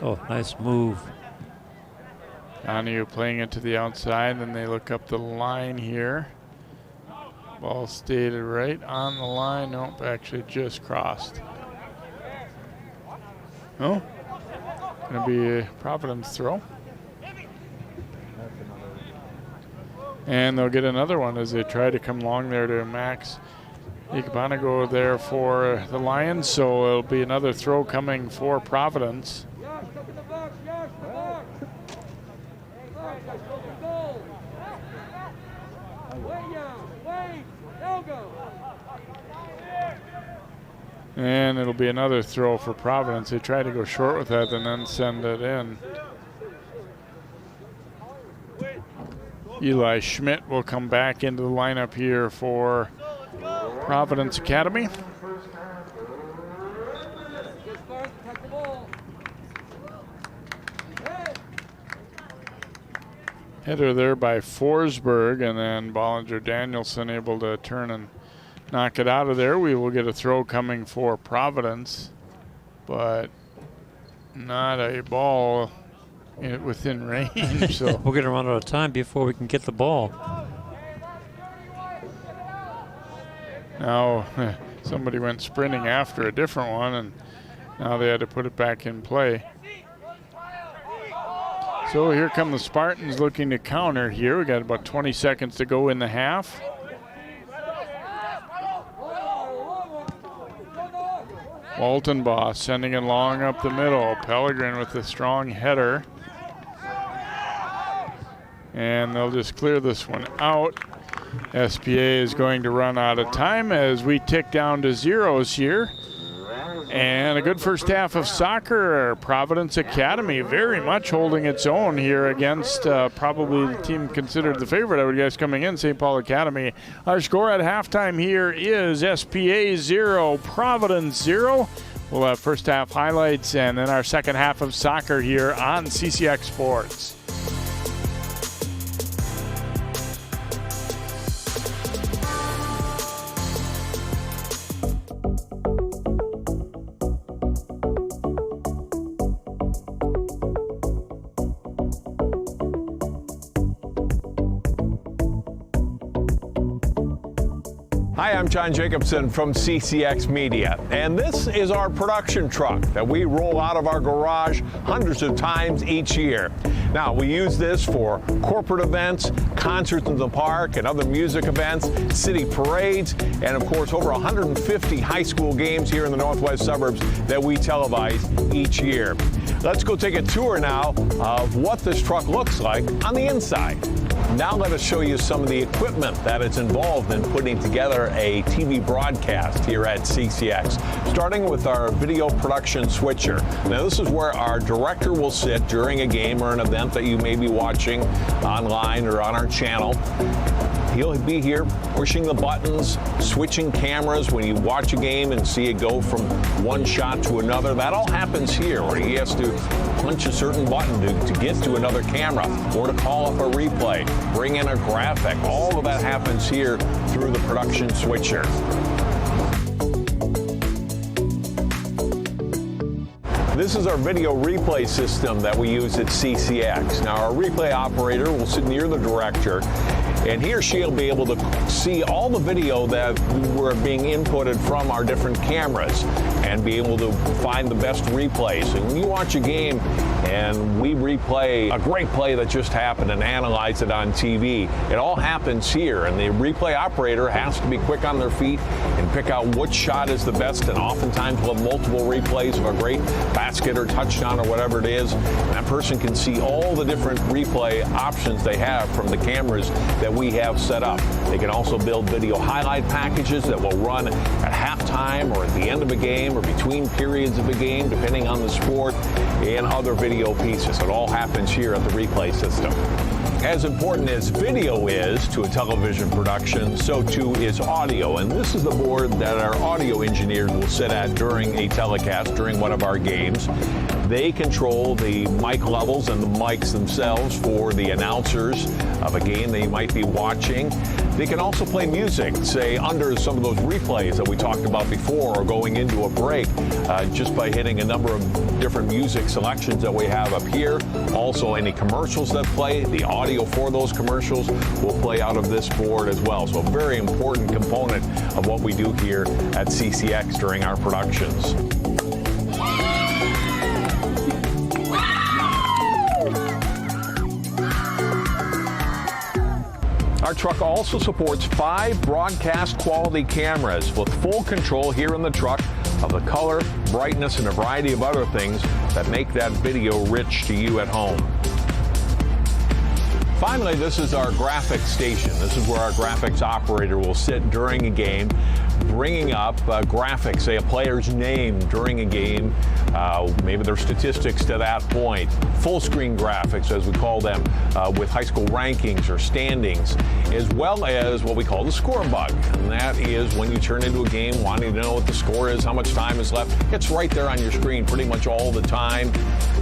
B: Oh, nice move.
A: Donahue playing it to the outside, then they look up the line here. Ball stayed right on the line. Nope, actually just crossed. Oh, gonna be a Providence throw. And they'll get another one as they try to come along there to Max Ikebanago there for the Lions. So it'll be another throw coming for Providence. And it'll be another throw for Providence. They try to go short with that and then send it in. Eli Schmidt will come back into the lineup here for Providence Academy. Header there by Forsberg, and then Bollinger Danielson able to turn and knock it out of there. We will get a throw coming for Providence, but not a ball within range. So
B: we're going to run out of time before we can get the ball.
A: Now somebody went sprinting after a different one, and now they had to put it back in play. So here come the Spartans looking to counter here. We got about 20 seconds to go in the half. Waltonbaugh sending it long up the middle. Pellegrin with the strong header. And they'll just clear this one out. SPA is going to run out of time as we tick down to zeros here. And a good first half of soccer. Providence Academy very much holding its own here against probably the team considered the favorite, I would guess, coming in, St. Paul Academy. Our score at halftime here is SPA 0, Providence 0. We'll have first half highlights and then our second half of soccer here on CCX Sports.
H: Hi, I'm John Jacobson from CCX Media, and this is our production truck that we roll out of our garage hundreds of times each year. Now, we use this for corporate events, concerts in the park, and other music events, city parades, and of course over 150 high school games here in the northwest suburbs that we televise each year. Let's go take a tour now of what this truck looks like on the inside. Now let us show you some of the equipment that is involved in putting together a TV broadcast here at CCX, starting with our video production switcher. Now this is where our director will sit during a game or an event that you may be watching online or on our channel. He'll be here pushing the buttons, switching cameras when you watch a game and see it go from one shot to another. That all happens here, where he has to punch a certain button to get to another camera or to call up a replay, bring in a graphic. All of that happens here through the production switcher. This is our video replay system that we use at CCX. Now our replay operator will sit near the director, and he or she will be able to see all the video that were being inputted from our different cameras and be able to find the best replays. And when you watch a game and we replay a great play that just happened and analyze it on TV. It all happens here, and the replay operator has to be quick on their feet and pick out which shot is the best, and oftentimes we'll have multiple replays of a great basket or touchdown or whatever it is, and that person can see all the different replay options they have from the cameras that we have set up. They can also build video highlight packages that will run at halftime or at the end of a game or between periods of a game, depending on the sport, and other video pieces. It all happens here at the replay system. As important as video is to a television production, so too is audio. And this is the board that our audio engineers will sit at during a telecast, during one of our games. They control the mic levels and the mics themselves for the announcers of a game they might be watching. They can also play music, say under some of those replays that we talked about before, or going into a break, just by hitting a number of different music selections that we have up here. Also, any commercials that play, the audio for those commercials will play out of this board as well. So a very important component of what we do here at CCX during our productions. Our truck also supports 5 broadcast quality cameras with full control here in the truck of the color, brightness, and a variety of other things that make that video rich to you at home. Finally, this is our graphics station. This is where our graphics operator will sit during a game, bringing up graphics, say a player's name during a game, maybe their statistics to that point, full screen graphics as we call them, with high school rankings or standings, as well as what we call the score bug. And that is when you turn into a game wanting to know what the score is, how much time is left. It's right there on your screen pretty much all the time.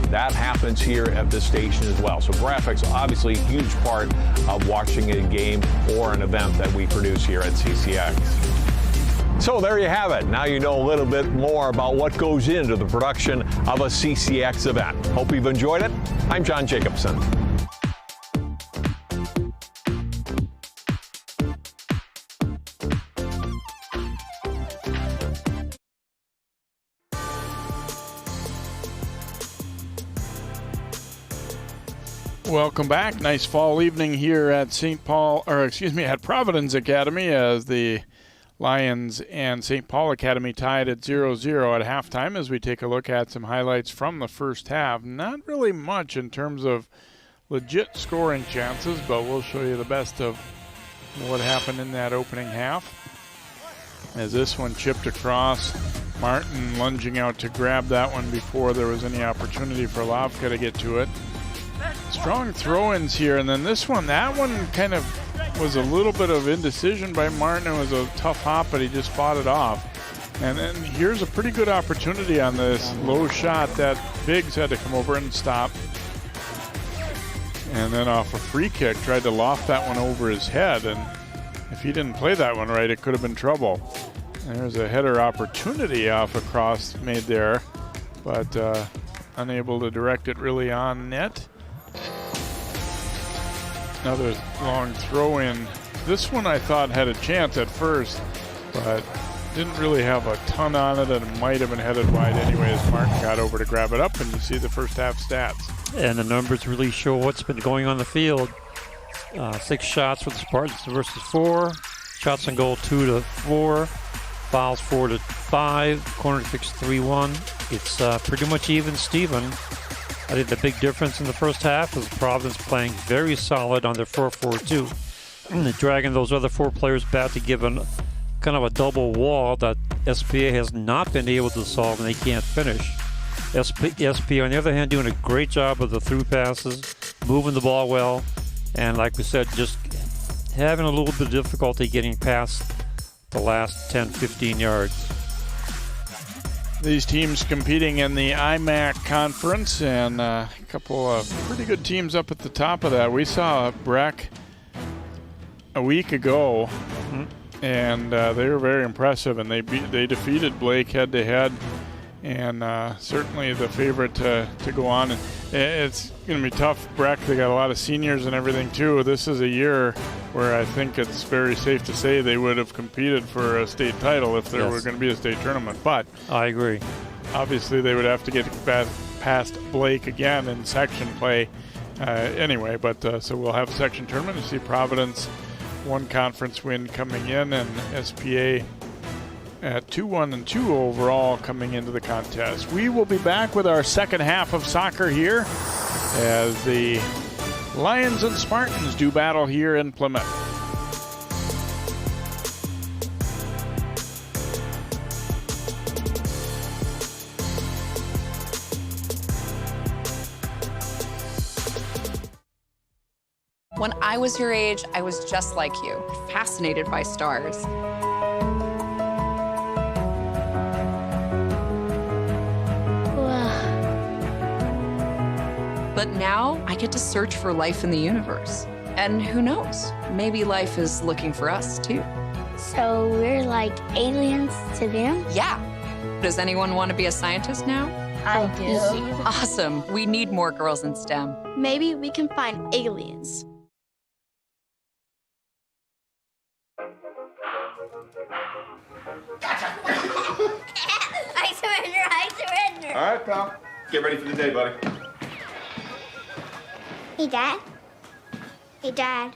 H: That happens here at this station as well. So graphics, obviously a huge part of watching a game or an event that we produce here at CCX. So there you have it. Now you know a little bit more about what goes into the production of a CCX event. Hope you've enjoyed it. I'm John Jacobson.
A: Welcome back. Nice fall evening here at at Providence Academy, as the Lions and St. Paul Academy tied at 0-0 at halftime, as we take a look at some highlights from the first half. Not really much in terms of legit scoring chances, but we'll show you the best of what happened in that opening half. As this one chipped across, Martin lunging out to grab that one before there was any opportunity for Lavka to get to it. Strong throw-ins here, and then this one, that one kind of was a little bit of indecision by Martin. It was a tough hop, but he just fought it off. And then here's a pretty good opportunity on this low shot that Biggs had to come over and stop. And then off a free kick, tried to loft that one over his head, and if he didn't play that one right, it could have been trouble. There's a header opportunity off a cross made there, but unable to direct it really on net. Another long throw in. This one I thought had a chance at first, but didn't really have a ton on it, and it might have been headed wide anyway as Martin got over to grab it up, and you see the first half stats.
B: And the numbers really show what's been going on the field. 6 shots for the Spartans versus 4. Shots on goal 2-4. Fouls 4-5. Corner kicks 3-1. It's pretty much even Steven. I think the big difference in the first half is Providence playing very solid on their 4-4-2. And dragging those other 4 players back to give kind of a double wall that SPA has not been able to solve, and they can't finish. SPA, on the other hand, doing a great job of the through passes, moving the ball well, and like we said, just having a little bit of difficulty getting past the last 10-15 yards.
A: These teams competing in the IMAC conference, and a couple of pretty good teams up at the top of that. We saw Breck a week ago, and they were very impressive, and they defeated Blake head-to-head, and certainly the favorite to go on. And it's going to be tough. Breck, they got a lot of seniors and everything too. This is a year where I think it's very safe to say they would have competed for a state title if there were going to be a state tournament. But
B: I agree.
A: Obviously, they would have to get past Blake again in section play. Anyway, but so we'll have a section tournament. You see Providence, one conference win coming in, and SPA at 2-1-2 overall coming into the contest. We will be back with our second half of soccer here as the Lions and Spartans do battle here in Plymouth.
I: When I was your age, I was just like you, fascinated by stars. But now I get to search for life in the universe. And who knows, maybe life is looking for us too.
D: So we're like aliens to them?
I: Yeah. Does anyone want to be a scientist now?
D: I do.
I: Awesome. We need more girls in STEM.
D: Maybe we can find aliens. I surrender.
J: All right, pal. Get ready for the day, buddy.
D: Hey, Dad. Hey, Dad.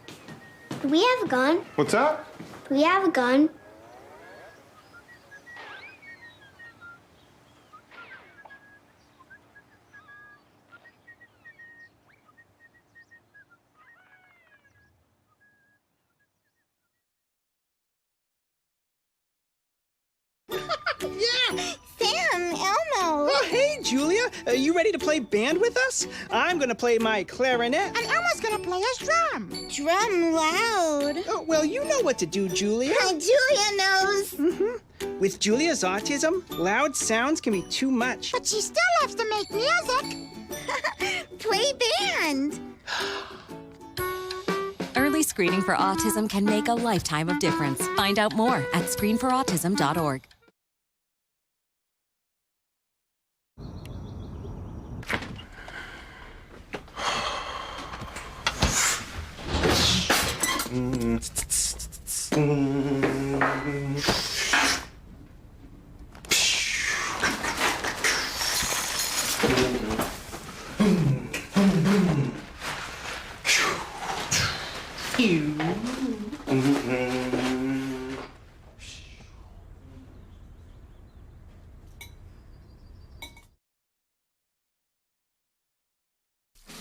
D: Do we have a gun?
J: What's that?
D: Do we have a gun?
K: Yeah!
D: Sam, Elmo.
K: Oh, hey, Julia. Are you ready to play band with us? I'm going to play my clarinet.
L: And Elmo's going to play his drum.
D: Drum loud.
K: Oh, well, you know what to do, Julia.
D: Julia knows.
K: Mm-hmm. With Julia's autism, loud sounds can be too much.
L: But she still loves to make music.
D: Play band.
M: Early screening for autism can make a lifetime of difference. Find out more at screenforautism.org.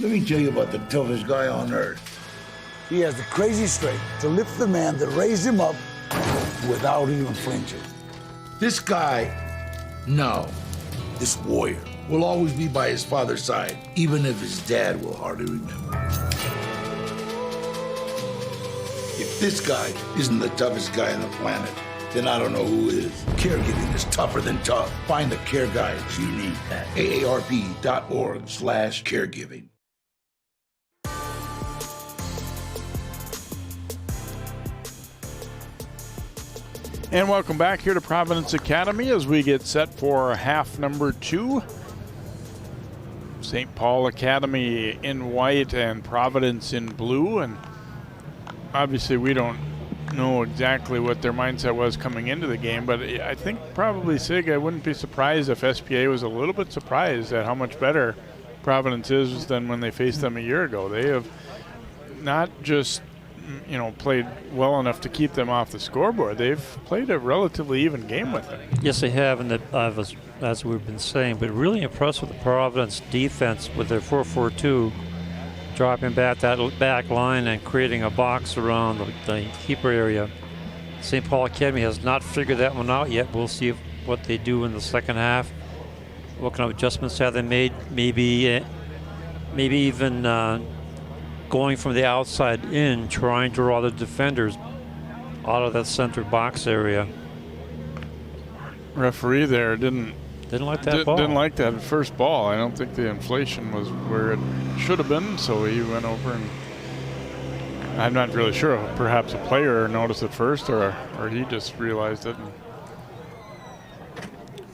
N: Let me tell you about the toughest guy on earth. He has the crazy strength to lift the man that raised him up without even flinching. This guy, no, this warrior, will always be by his father's side, even if his dad will hardly remember. If this guy isn't the toughest guy on the planet, then I don't know who is. Caregiving is tougher than tough. Find the care guides you need at aarp.org/caregiving.
A: And welcome back here to Providence Academy as we get set for half number 2. St. Paul Academy in white and Providence in blue. And obviously we don't know exactly what their mindset was coming into the game, but I think probably, Sig, I wouldn't be surprised if SPA was a little bit surprised at how much better Providence is than when they faced them a year ago. They have not just played well enough to keep them off the scoreboard. They've played a relatively even game with them.
B: Yes, they have, and as we've been saying, but really impressed with the Providence defense with their 4-4-2, dropping back that back line and creating a box around the keeper area. St. Paul Academy has not figured that one out yet. We'll see what they do in the second half. What kind of adjustments have they made? Maybe even going from the outside in, trying to draw the defenders out of that center box area.
A: Referee there didn't
B: like that ball.
A: Didn't like that first ball. I don't think the inflation was where it should have been, so he went over and I'm not really sure. Perhaps a player noticed it first, or he just realized it.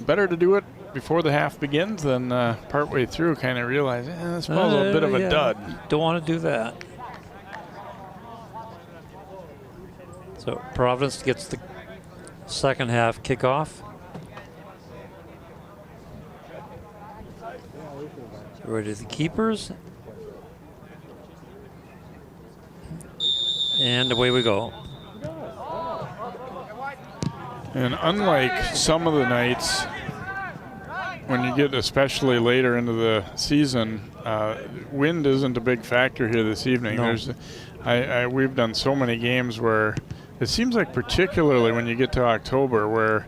A: Better to do it before the half begins than partway through kind of realize this ball's a bit of a dud.
B: Don't want to do that. So Providence gets the second half kickoff. Ready to the keepers. And away we go.
A: And unlike some of the nights, when you get especially later into the season, wind isn't a big factor here this evening.
B: No.
A: We've done so many games where it seems like, particularly when you get to October, where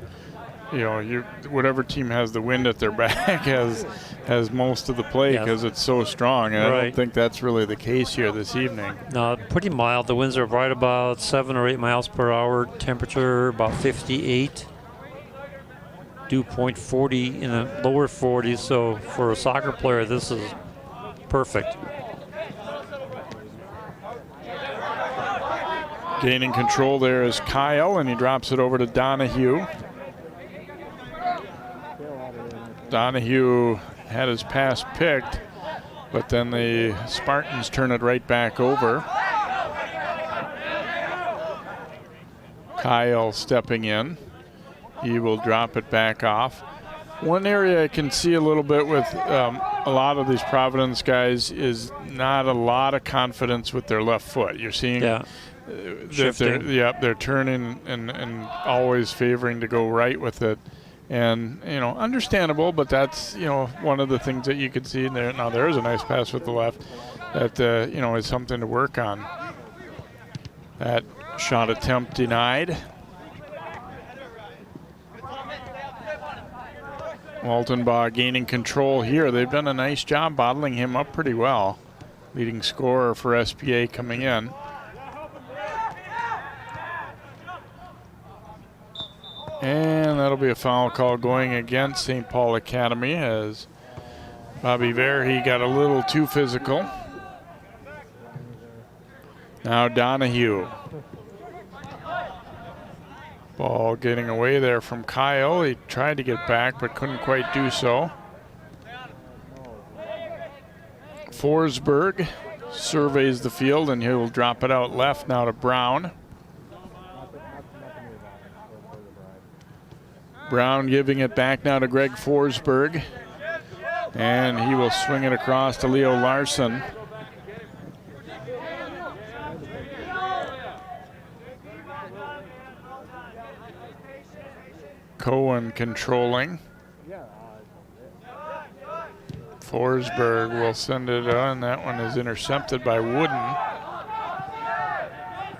A: whatever team has the wind at their back has most of the play because it's so strong. And I don't think that's really the case here this evening.
B: No, pretty mild. The winds are right about 7 or 8 miles per hour. Temperature about 58. Dew point 40 in the lower 40s. So for a soccer player, this is perfect.
A: Gaining control there is Kyle, and he drops it over to Donahue. Donahue had his pass picked, but then the Spartans turn it right back over. Kyle stepping in. He will drop it back off. One area I can see a little bit with a lot of these Providence guys is not a lot of confidence with their left foot. You're seeing that they're turning and always favoring to go right with it. And, understandable, but that's, one of the things that you could see in there. Now, there is a nice pass with the left that, is something to work on. That shot attempt denied. Waltenbaugh gaining control here. They've done a nice job bottling him up pretty well. Leading scorer for SPA coming in. And that'll be a foul call going against St. Paul Academy as Bobby Verhey got a little too physical. Now Donahue. Ball getting away there from Kyle. He tried to get back but couldn't quite do so. Forsberg surveys the field and he'll drop it out left now to Brown. Brown giving it back now to Greg Forsberg. And he will swing it across to Leo Larson. Cohen controlling. Forsberg will send it on. That one is intercepted by Wooden.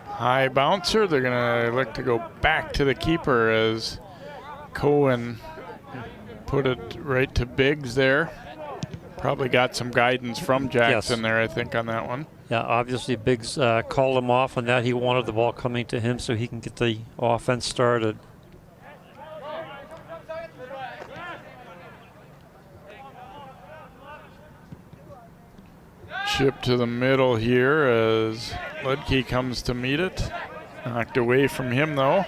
A: High bouncer. They're going to look to go back to the keeper as Cohen put it right to Biggs there. Probably got some guidance from Jackson there, I think, on that one.
B: Yeah, obviously Biggs called him off on that. He wanted the ball coming to him so he can get the offense started.
A: Chip to the middle here as Ludke comes to meet it. Knocked away from him, though.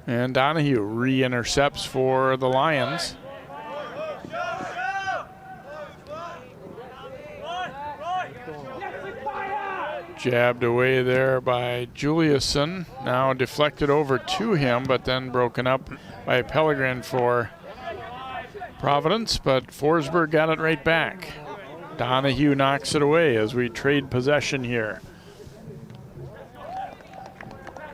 A: And Donahue re-intercepts for the Lions. Jabbed away there by Juliusson. Now deflected over to him, but then broken up by Pellegrin for Providence. But Forsberg got it right back. Donahue knocks it away as we trade possession here.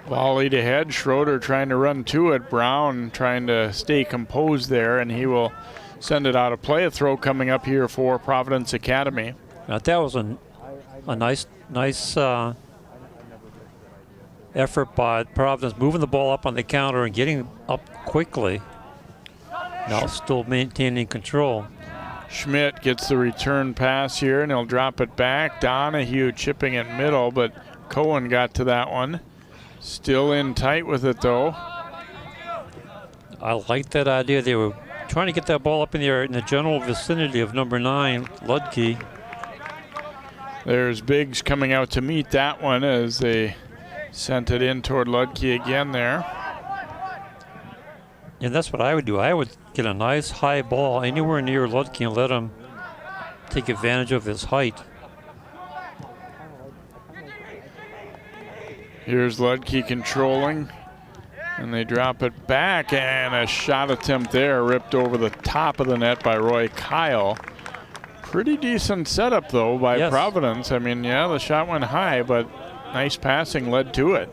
A: Volleyed ahead, Schroeder trying to run to it. Brown trying to stay composed there, and he will send it out of play. A throw coming up here for Providence Academy.
B: Now that was a nice effort by Providence, moving the ball up on the counter and getting up quickly. Now still maintaining control.
A: Schmidt gets the return pass here, and he'll drop it back. Donahue chipping it middle, but Cohen got to that one. Still in tight with it, though.
B: I like that idea. They were trying to get that ball up in the air in the general vicinity of number 9, Ludke.
A: There's Biggs coming out to meet that one as they sent it in toward Ludke again there.
B: And that's what I would do. I would get a nice high ball anywhere near Ludke and let him take advantage of his height.
A: Here's Ludke controlling, and they drop it back, and a shot attempt there ripped over the top of the net by Roy Kyle. Pretty decent setup, though, by Providence. I mean, yeah, the shot went high, but nice passing led to it.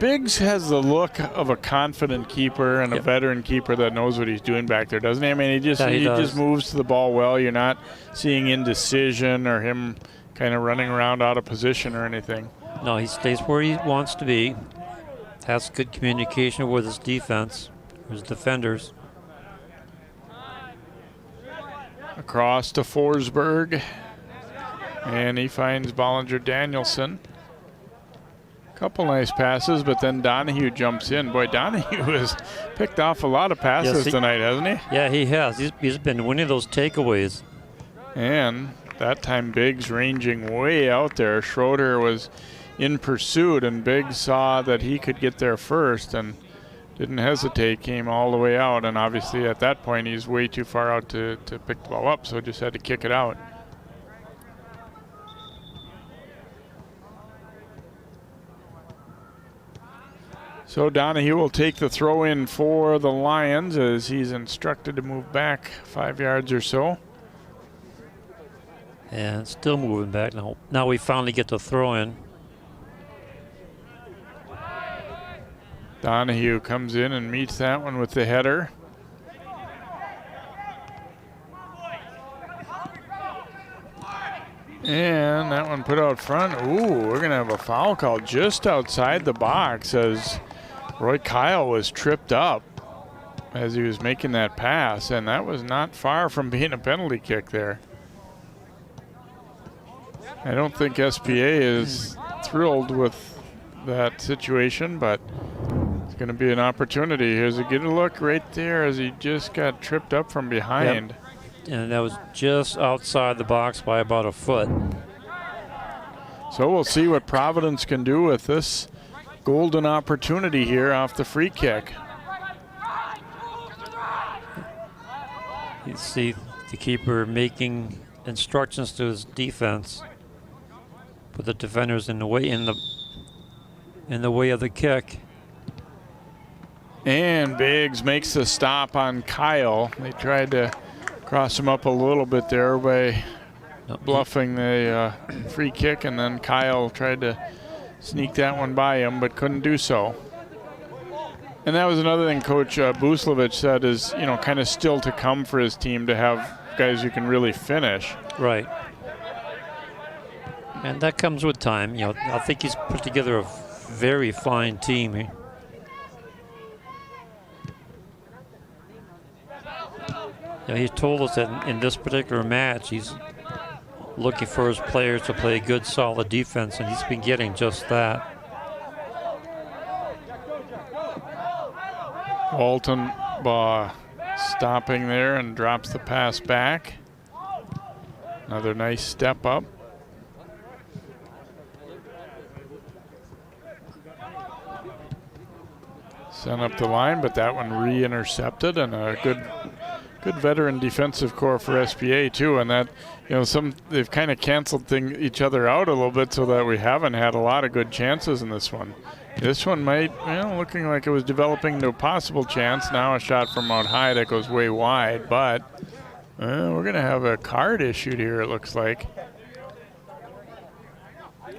A: Biggs has the look of a confident keeper and a veteran keeper that knows what he's doing back there, doesn't he? I mean, he just moves to the ball well. You're not seeing indecision or him kind of running around out of position or anything.
B: No, he stays where he wants to be. Has good communication with his defense, his defenders.
A: Across to Forsberg, and he finds Bollinger-Danielson. Couple nice passes, but then Donahue jumps in. Boy, Donahue has picked off a lot of passes tonight, hasn't he?
B: Yeah, he has. He's been winning those takeaways.
A: And that time Biggs ranging way out there. Schroeder was in pursuit, and Biggs saw that he could get there first and didn't hesitate, came all the way out. And obviously at that point he's way too far out to pick the ball up, so just had to kick it out. So Donahue will take the throw in for the Lions as he's instructed to move back 5 yards or so.
B: And still moving back now. Now we finally get the throw in.
A: Donahue comes in and meets that one with the header. And that one put out front. Ooh, we're going to have a foul call just outside the box as Roy Kyle was tripped up as he was making that pass, and that was not far from being a penalty kick there. I don't think SPA is thrilled with that situation, but it's going to be an opportunity. Here's a good look right there as he just got tripped up from behind.
B: Yep. And that was just outside the box by about a foot.
A: So we'll see what Providence can do with this golden opportunity here off the free kick.
B: You see the keeper making instructions to his defense. Put the defenders in the way of the kick.
A: And Biggs makes the stop on Kyle. They tried to cross him up a little bit there by bluffing the free kick, and then Kyle tried to sneak that one by him, but couldn't do so. And that was another thing Coach Buslovich said is, you know, kind of still to come for his team to have guys who can really finish.
B: Right. And that comes with time. You know, I think he's put together a very fine team. You know, he told us that in this particular match, he's looking for his players to play good, solid defense, and he's been getting just that.
A: Walton stopping there and drops the pass back. Another nice step up. Sent up the line, but that one re-intercepted, and a good veteran defensive core for SPA too. And that, you know, they've kind of canceled each other out a little bit so that we haven't had a lot of good chances in this one. This one might, looking like it was developing into a possible chance. Now a shot from out high that goes way wide, but we're going to have a card issued here, it looks like.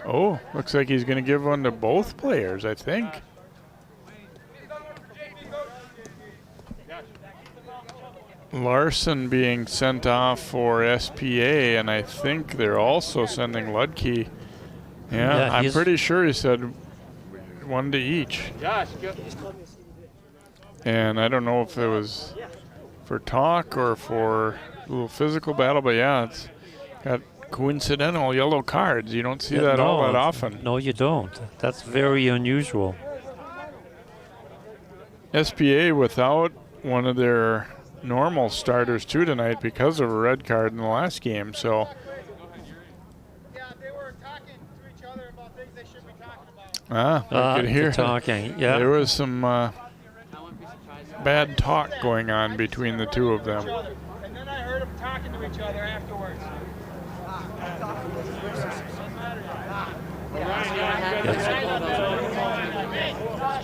A: Oh, looks like he's going to give one to both players, I think. Larson being sent off for SPA, and I think they're also sending Ludke. Yeah, I'm pretty sure he said one to each. And I don't know if it was for talk or for a little physical battle, but yeah, it's got coincidental yellow cards. You don't see that all that often.
B: No, you don't. That's very unusual.
A: SPA without one of their normal starters too tonight because of a red card in the last game. So
O: they were talking to each other about things they shouldn't be talking about.
A: I could hear
B: talking. Yeah,
A: there was some bad talk going on between the two of them.
O: And then I heard them talking to each other afterwards.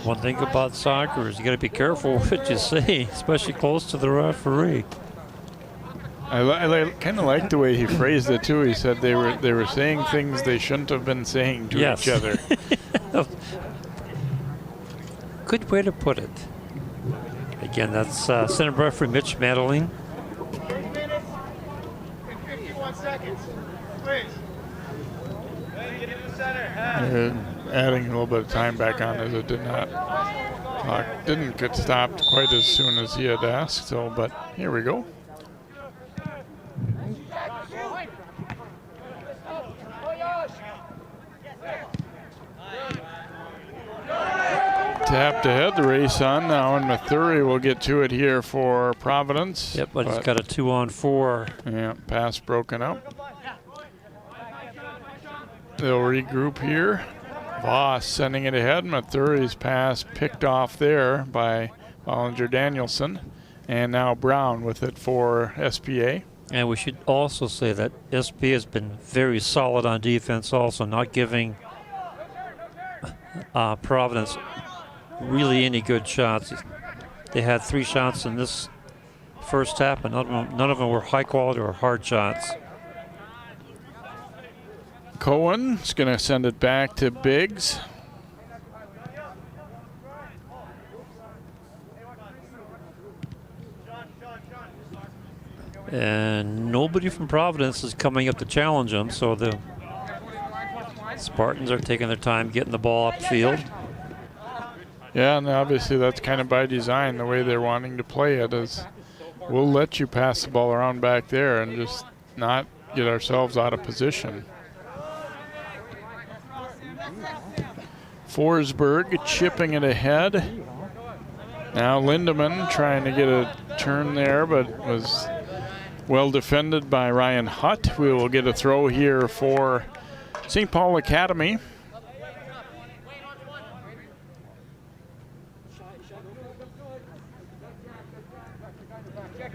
B: One thing about soccer is you got to be careful what you say, especially close to the referee.
A: I kind of like the way he phrased it too. He said they were saying things they shouldn't have been saying to each other.
B: Good way to put it. Again, that's center referee Mitch Madeline.
O: 3 minutes and 51 seconds. Please. Get in the center.
A: Adding a little bit of time back on as it did not. Clock didn't get stopped quite as soon as he had asked. So, but here we go. Tapped ahead, the race on now, and Mathury will get to it here for Providence.
B: Yep, but he's got a 2-on-4.
A: Yeah, pass broken up. They'll regroup here. Voss sending it ahead. Mathury's pass picked off there by Ballinger Danielson. And now Brown with it for SPA.
B: And we should also say that SPA has been very solid on defense also, not giving Providence really any good shots. They had 3 shots in this first half, and none of them were high quality or hard shots.
A: Cohen's going to send it back to Biggs.
B: And nobody from Providence is coming up to challenge them, so the Spartans are taking their time getting the ball upfield.
A: Yeah, and obviously that's kind of by design. The way they're wanting to play it is we'll let you pass the ball around back there and just not get ourselves out of position. Forsberg chipping it ahead. Now Lindemann trying to get a turn there, but was well defended by Ryan Hutt. We will get a throw here for St. Paul Academy.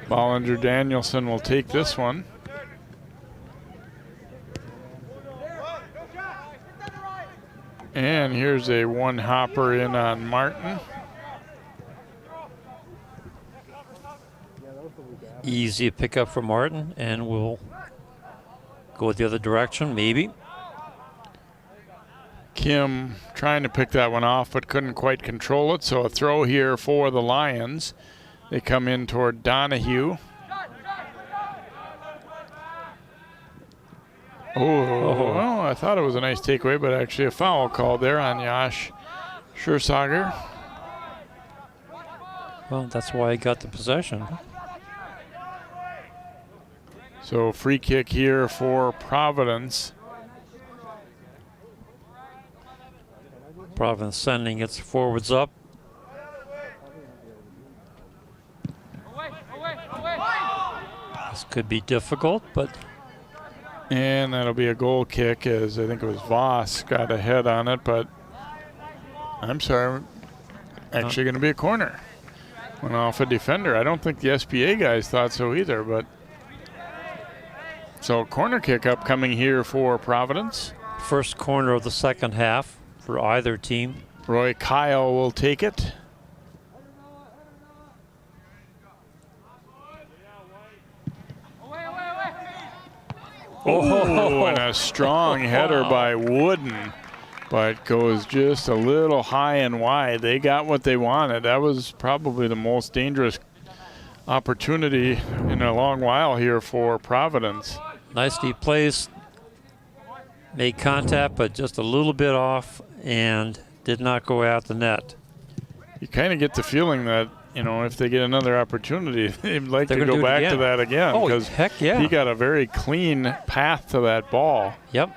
A: Ballinger Danielson will take this one. And here's a one-hopper in on Martin.
B: Easy pickup for Martin, and we'll go the other direction, maybe.
A: Kim trying to pick that one off, but couldn't quite control it, so a throw here for the Lions. They come in toward Donahue. Oh, I thought it was a nice takeaway, but actually a foul call there on Yash Schersager.
B: Well, that's why he got the possession.
A: So free kick here for Providence.
B: Providence sending its forwards up. This could be difficult, but...
A: And that'll be a goal kick, as I think it was Voss got a head on it, but I'm sorry, actually going to be a corner. Went off a defender. I don't think the SPA guys thought so either, but... So corner kick upcoming here for Providence.
B: First corner of the second half for either team.
A: Roy Kyle will take it. Oh, and a strong header by Wooden, but goes just a little high and wide. They got what they wanted. That was probably the most dangerous opportunity in a long while here for Providence.
B: Nicely placed. Made contact, but just a little bit off and did not go out the net.
A: You kind of get the feeling that, you know, if they get another opportunity, they'd like to go back to that again.
B: Oh, heck yeah.
A: He got a very clean path to that ball.
B: Yep.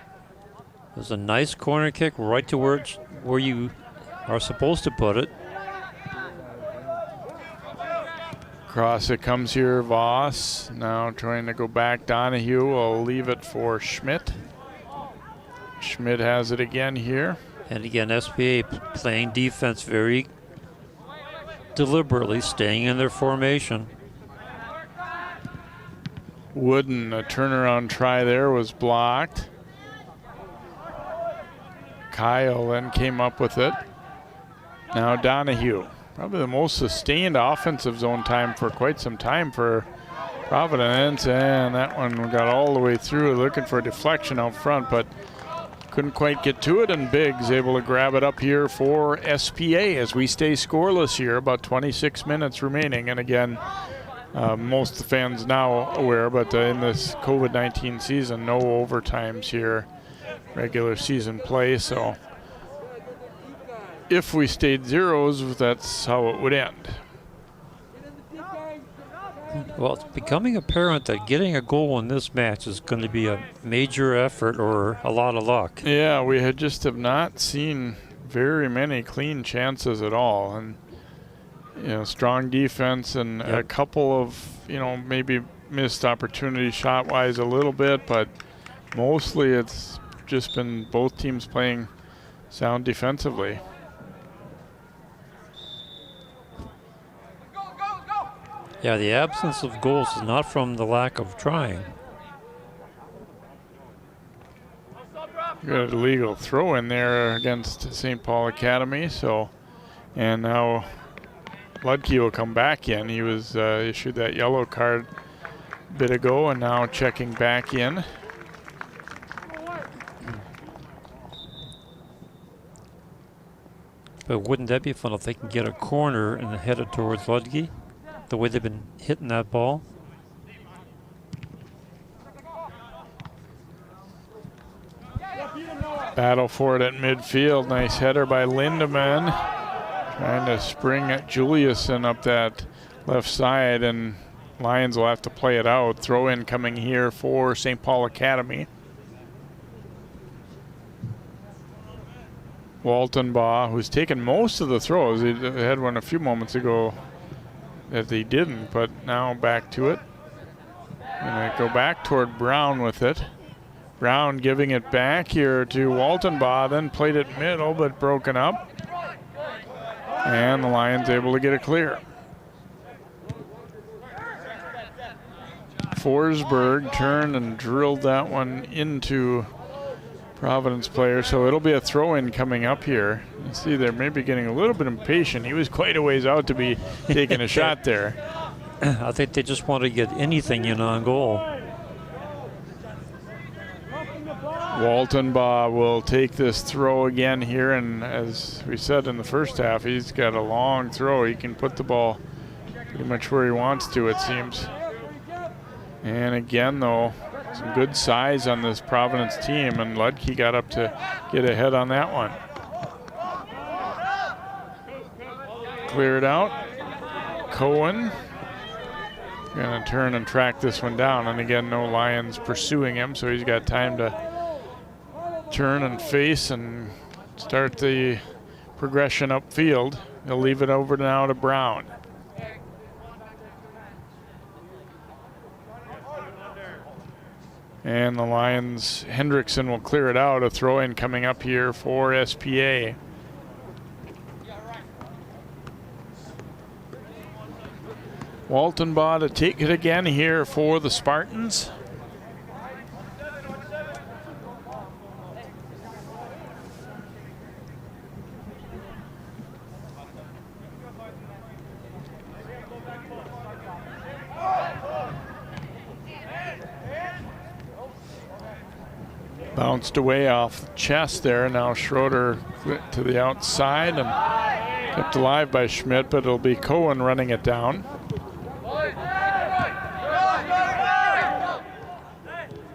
B: It was a nice corner kick right to where you are supposed to put it.
A: Across it comes here, Voss. Now trying to go back. Donahue will leave it for Schmidt. Schmidt has it again here.
B: And again, SPA playing defense very deliberately, staying in their formation.
A: Wooden, a turnaround try there was blocked. Kyle then came up with it. Now Donahue, probably the most sustained offensive zone time for quite some time for Providence, and that one got all the way through, looking for a deflection out front, but couldn't quite get to it, and Biggs able to grab it up here for SPA as we stay scoreless here, about 26 minutes remaining. And again, most of the fans now aware, but in this COVID-19 season, no overtimes here, regular season play, so if we stayed zeros, that's how it would end.
B: Well, it's becoming apparent that getting a goal in this match is going to be a major effort or a lot of luck.
A: Yeah, we have not seen very many clean chances at all, and strong defense and a couple of maybe missed opportunities shot-wise a little bit, but mostly it's just been both teams playing sound defensively.
B: Yeah, the absence of goals is not from the lack of trying.
A: Got a legal throw in there against St. Paul Academy, and now Ludke will come back in. He was issued that yellow card a bit ago, and now checking back in.
B: But wouldn't that be fun if they can get a corner and head it towards Ludke? The way they've been hitting that ball.
A: Battle for it at midfield. Nice header by Lindemann. Trying to spring at Juliuson up that left side, and Lions will have to play it out. Throw in coming here for St. Paul Academy. Waltonbaugh, who's taken most of the throws. He had one a few moments ago that they didn't, but now back to it. And they go back toward Brown with it. Brown giving it back here to Waltonbaugh, then played it middle, but broken up. And the Lions able to get it clear. Forsberg turned and drilled that one into Providence player, so it'll be a throw-in coming up here. You see they're maybe getting a little bit impatient. He was quite a ways out to be taking a shot there.
B: I think they just want to get anything in on goal.
A: Waltonbaugh will take this throw again here, and as we said in the first half, he's got a long throw. He can put the ball pretty much where he wants to, it seems. And again, though, some good size on this Providence team, and Ludke got up to get ahead on that one. Clear it out. Cohen gonna turn and track this one down, and again, no Lions pursuing him, so he's got time to turn and face and start the progression upfield. He'll leave it over now to Brown. And the Lions, Hendrickson will clear it out. A throw-in coming up here for SPA. Waltonbaugh to take it again here for the Spartans. Bounced away off the chest there. Now Schroeder to the outside and kept alive by Schmidt, but it'll be Cohen running it down.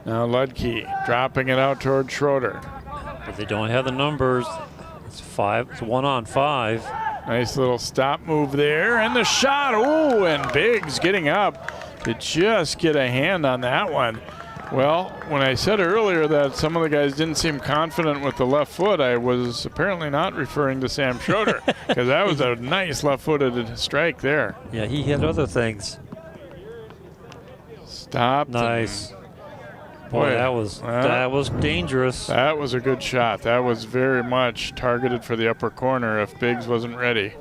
A: Now Ludke dropping it out toward Schroeder.
B: But they don't have the numbers. It's 1-on-5.
A: Nice little stop move there, and the shot. Oh, and Biggs getting up to just get a hand on that one. Well, when I said earlier that some of the guys didn't seem confident with the left foot, I was apparently not referring to Sam Schroeder, because that was a nice left-footed strike there.
B: Yeah, he hit other things.
A: Stopped.
B: Nice. Boy, that was dangerous.
A: That was a good shot. That was very much targeted for the upper corner if Biggs wasn't ready.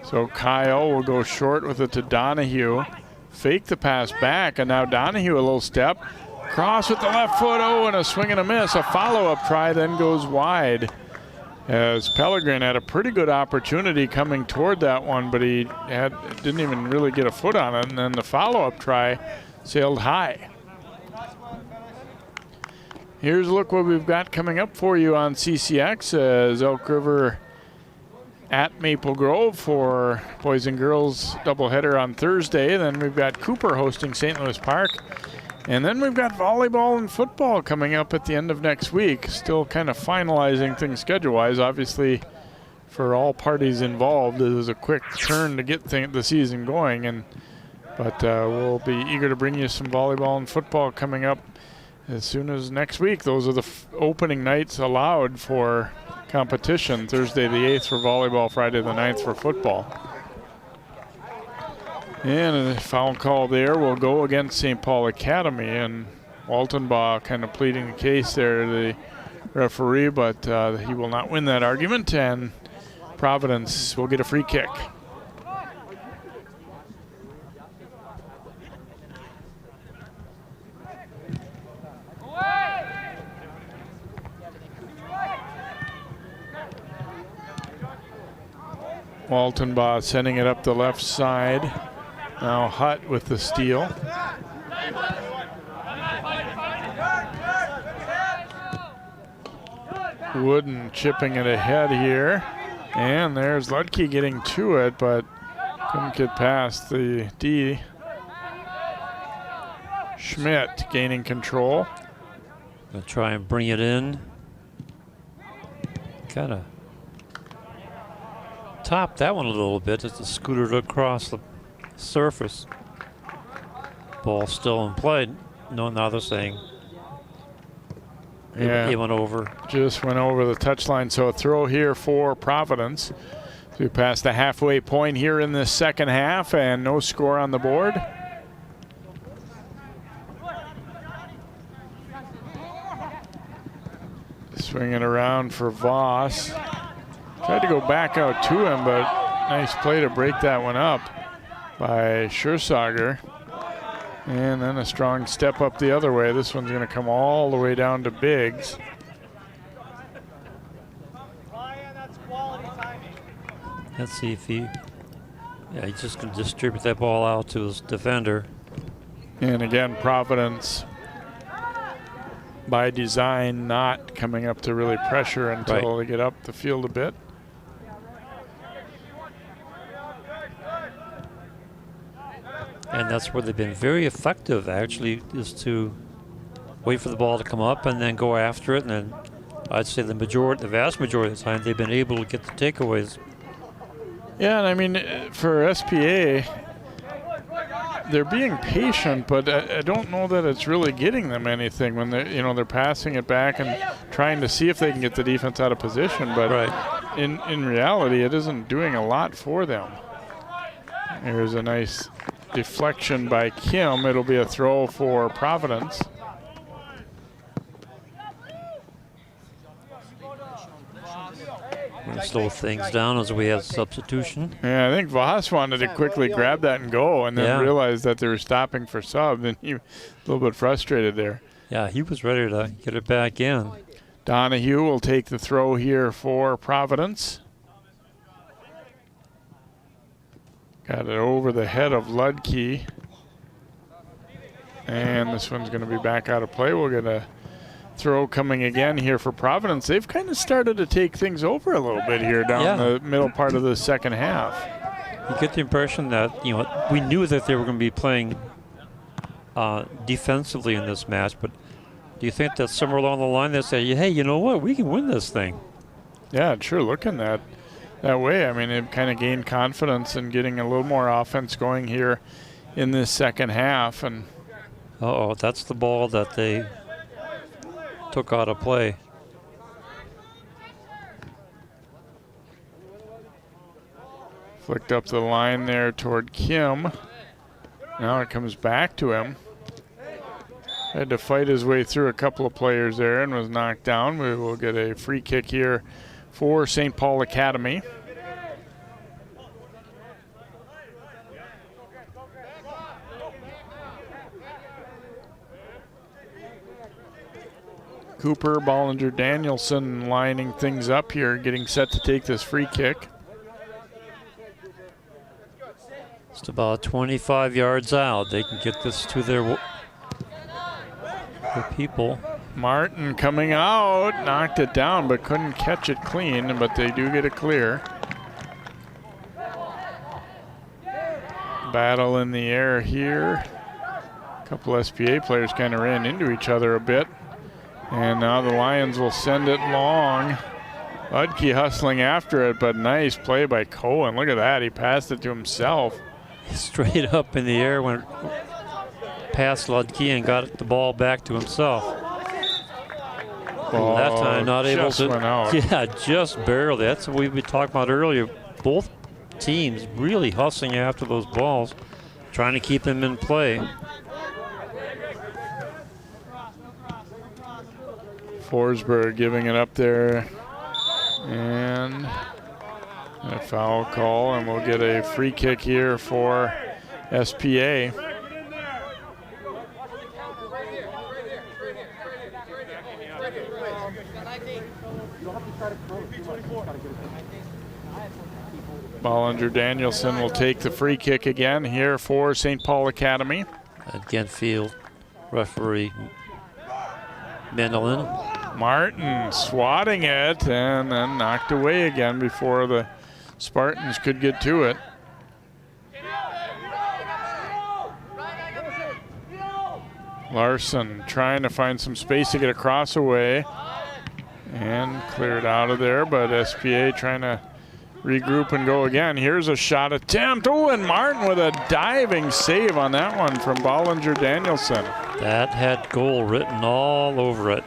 A: So Kyle will go short with it to Donahue. Fake the pass back, and now Donahue a little step. Cross with the left foot, oh, and a swing and a miss. A follow-up try then goes wide. as Pellegrin had a pretty good opportunity coming toward that one, but he didn't even really get a foot on it, and then the follow-up try sailed high. Here's a look what we've got coming up for you on CCX as Elk River at Maple Grove for boys and girls doubleheader on Thursday. Then we've got Cooper hosting St. Louis Park. And then we've got volleyball and football coming up at the end of next week. Still kind of finalizing things schedule-wise. Obviously, for all parties involved, it was a quick turn to get the season going. But we'll be eager to bring you some volleyball and football coming up as soon as next week. Those are the opening nights allowed for competition. Thursday the 8th for volleyball, Friday the 9th for football. And a foul call there will go against St. Paul Academy, and Waltenbaugh kind of pleading the case there to the referee, but he will not win that argument, and Providence will get a free kick. Waltenbaugh sending it up the left side. Now Hutt with the steal. Wooden chipping it ahead here. And there's Ludke getting to it, but couldn't get past the D. Schmidt gaining control.
B: Gonna try and bring it in. Kind of top that one a little bit just to scoot it across the surface. Ball still in play. No, now they're saying it went over.
A: Just went over the touchline. So a throw here for Providence. So we passed the halfway point here in the second half, and no score on the board. Swing it around for Voss. Tried to go back out to him, but nice play to break that one up by Schersager. And then a strong step up the other way. This one's going to come all the way down to Biggs.
B: Let's see if he's just going to distribute that ball out to his defender.
A: And again, Providence, by design, not coming up to really pressure until they get up the field a bit.
B: And that's where they've been very effective, actually, is to wait for the ball to come up and then go after it. And then I'd say the vast majority of the time, they've been able to get the takeaways.
A: Yeah, and I mean, for SPA, they're being patient, but I don't know that it's really getting them anything when they're passing it back and trying to see if they can get the defense out of position. But in reality, it isn't doing a lot for them. Here's a nice deflection by Kim. It'll be a throw for Providence.
B: We're going to slow things down as we have substitution.
A: Yeah, I think Voss wanted to quickly grab that and go, and then realized that they were stopping for sub, and he was a little bit frustrated there.
B: Yeah, he was ready to get it back in.
A: Donahue will take the throw here for Providence. Got it over the head of Ludke. And this one's going to be back out of play. We'll get a throw coming again here for Providence. They've kind of started to take things over a little bit here down the middle part of the second half.
B: You get the impression that, we knew that they were going to be playing defensively in this match, but do you think that somewhere along the line they say, hey, you know what, we can win this thing?
A: Yeah, it's sure looking that way. I mean, they've kind of gained confidence in getting a little more offense going here in this second half. And
B: that's the ball that they took out of play.
A: Flicked up the line there toward Kim. Now it comes back to him. Had to fight his way through a couple of players there and was knocked down. We will get a free kick here for St. Paul Academy. Cooper, Bollinger Danielson lining things up here, getting set to take this free kick.
B: Just about 25 yards out. They can get this to their people.
A: Martin coming out, knocked it down, but couldn't catch it clean, but they do get it clear. Battle in the air here. A couple SPA players kind of ran into each other a bit. And now the Lions will send it long. Ludke hustling after it, but nice play by Cohen. Look at that, he passed it to himself.
B: Straight up in the air, went past Ludke and got the ball back to himself.
A: Oh,
B: that time not able to.
A: Went out.
B: Yeah, just barely. That's what we've been talking about earlier. Both teams really hustling after those balls, trying to keep them in play.
A: Forsberg giving it up there, and a foul call, and we'll get a free kick here for SPA. Bollinger Danielson will take the free kick again here for St. Paul Academy.
B: Again, field referee Mendelin.
A: Martin swatting it and then knocked away again before the Spartans could get to it. Larson trying to find some space to get a cross away and cleared out of there, but SPA trying to regroup and go again. Here's a shot attempt. Oh, and Martin with a diving save on that one from Bollinger Danielson.
B: That had goal written all over it.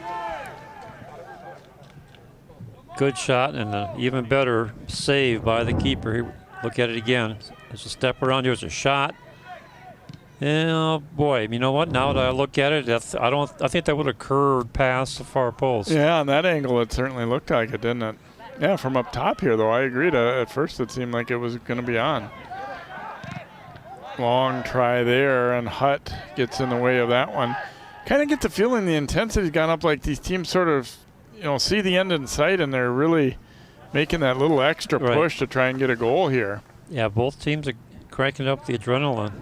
B: Good shot and an even better save by the keeper. Here, look at it again. There's a step around. Here's a shot. Oh boy, you know what? Now that I look at it, I think that would have curved past the far post.
A: Yeah, on that angle, it certainly looked like it, didn't it? Yeah, from up top here, though, I agreed. At first, it seemed like it was going to be on. Long try there, and Hutt gets in the way of that one. Kind of get the feeling the intensity's gone up, like these teams sort of, see the end in sight, and they're really making that little extra push to try and get a goal here.
B: Yeah, both teams are cranking up the adrenaline.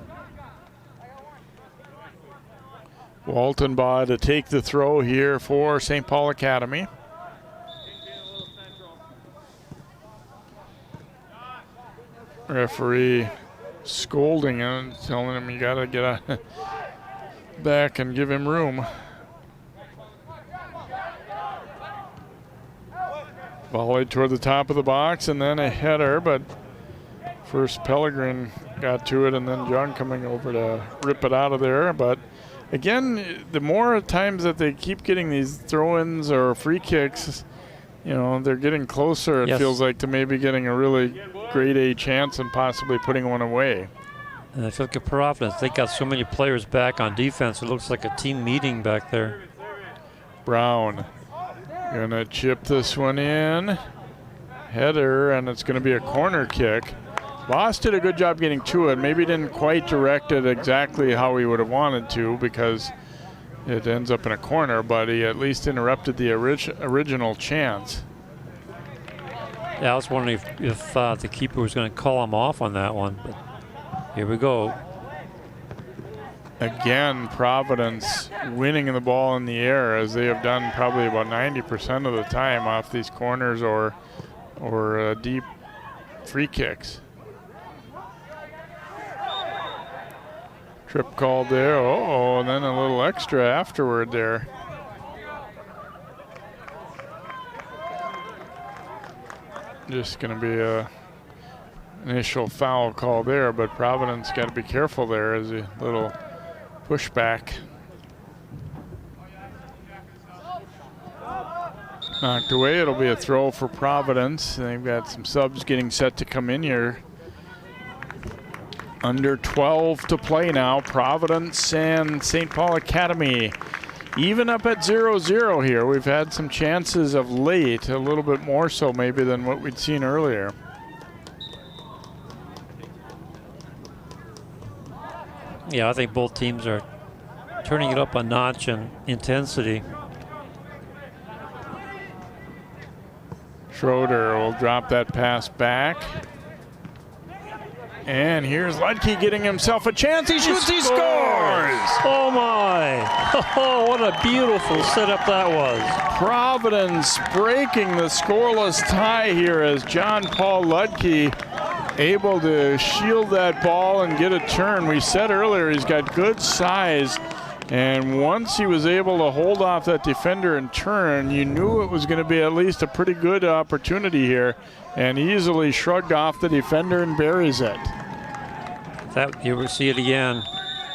A: Waltenbaugh to take the throw here for St. Paul Academy. Referee scolding him, telling him you gotta get back and give him room. Volley toward the top of the box and then a header, but first Pellegrin got to it and then John coming over to rip it out of there. But again, the more times that they keep getting these throw-ins or free kicks, they're getting closer, it feels like, to maybe getting a really grade A chance and possibly putting one away.
B: And if you look at Providence, they got so many players back on defense, it looks like a team meeting back there.
A: Brown gonna chip this one in. Header, and it's gonna be a corner kick. Voss did a good job getting to it. Maybe didn't quite direct it exactly how he would have wanted to because it ends up in a corner, but he at least interrupted the original chance.
B: Yeah, I was wondering if the keeper was going to call him off on that one, but here we go.
A: Again, Providence winning the ball in the air, as they have done probably about 90% of the time off these corners or deep free kicks. Trip called there, and then a little extra afterward there. Just gonna be a initial foul call there, but Providence got to be careful there as a little pushback. Knocked away, it'll be a throw for Providence. They've got some subs getting set to come in here. Under 12 to play now. Providence and St. Paul Academy even up at 0-0 here. We've had some chances of late, a little bit more so maybe than what we'd seen earlier.
B: Yeah, I think both teams are turning it up a notch in intensity.
A: Schroeder will drop that pass back. And here's Ludke getting himself a chance. He shoots, he scores!
B: Oh my! Oh, what a beautiful setup that was.
A: Providence breaking the scoreless tie here as John Paul Ludke able to shield that ball and get a turn. We said earlier he's got good size, and once he was able to hold off that defender and turn, you knew it was going to be at least a pretty good opportunity here, and easily shrugged off the defender and buries it.
B: That you will see it again.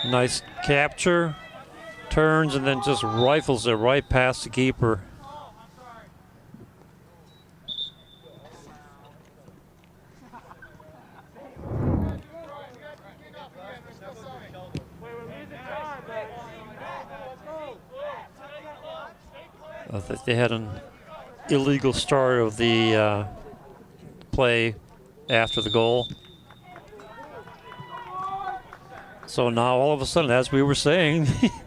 B: Nice capture, turns, and then just rifles it right past the keeper. They had an illegal start of the play after the goal. So now all of a sudden, as we were saying,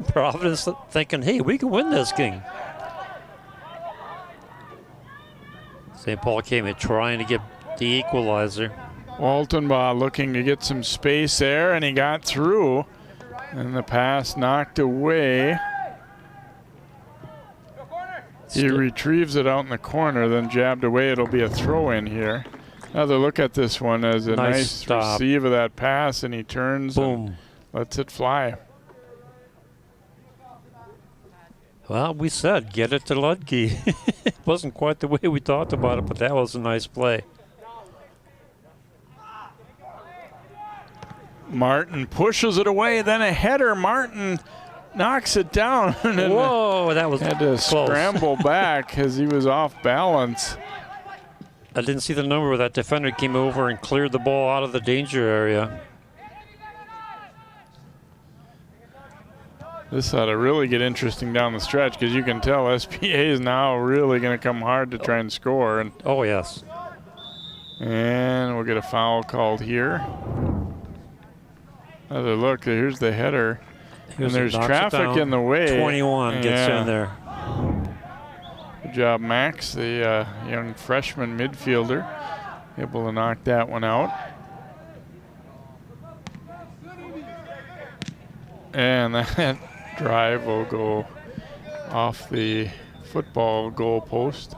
B: Providence thinking, hey, we can win this game. St. Paul came in trying to get the equalizer.
A: Waltonbaugh looking to get some space there, and he got through. And the pass knocked away. He retrieves it out in the corner, then jabbed away. It'll be a throw in here. Another look at this one as a nice receive of that pass, and he turns and lets it fly.
B: Well, we said get it to Ludke. It wasn't quite the way we talked about it, but that was a nice play.
A: Martin pushes it away, then a header. Martin knocks it down. And
B: whoa, that was
A: had to
B: close.
A: Scramble back because he was off balance.
B: I didn't see the number where that defender came over and cleared the ball out of the danger area.
A: This ought to really get interesting down the stretch because you can tell SPA is now really going to come hard to try and score. And
B: oh, yes.
A: And we'll get a foul called here. Another look. Here's the header. And there's traffic in the way.
B: 21 gets in there.
A: Good job, Max, the young freshman midfielder, able to knock that one out. And that drive will go off the football goal post.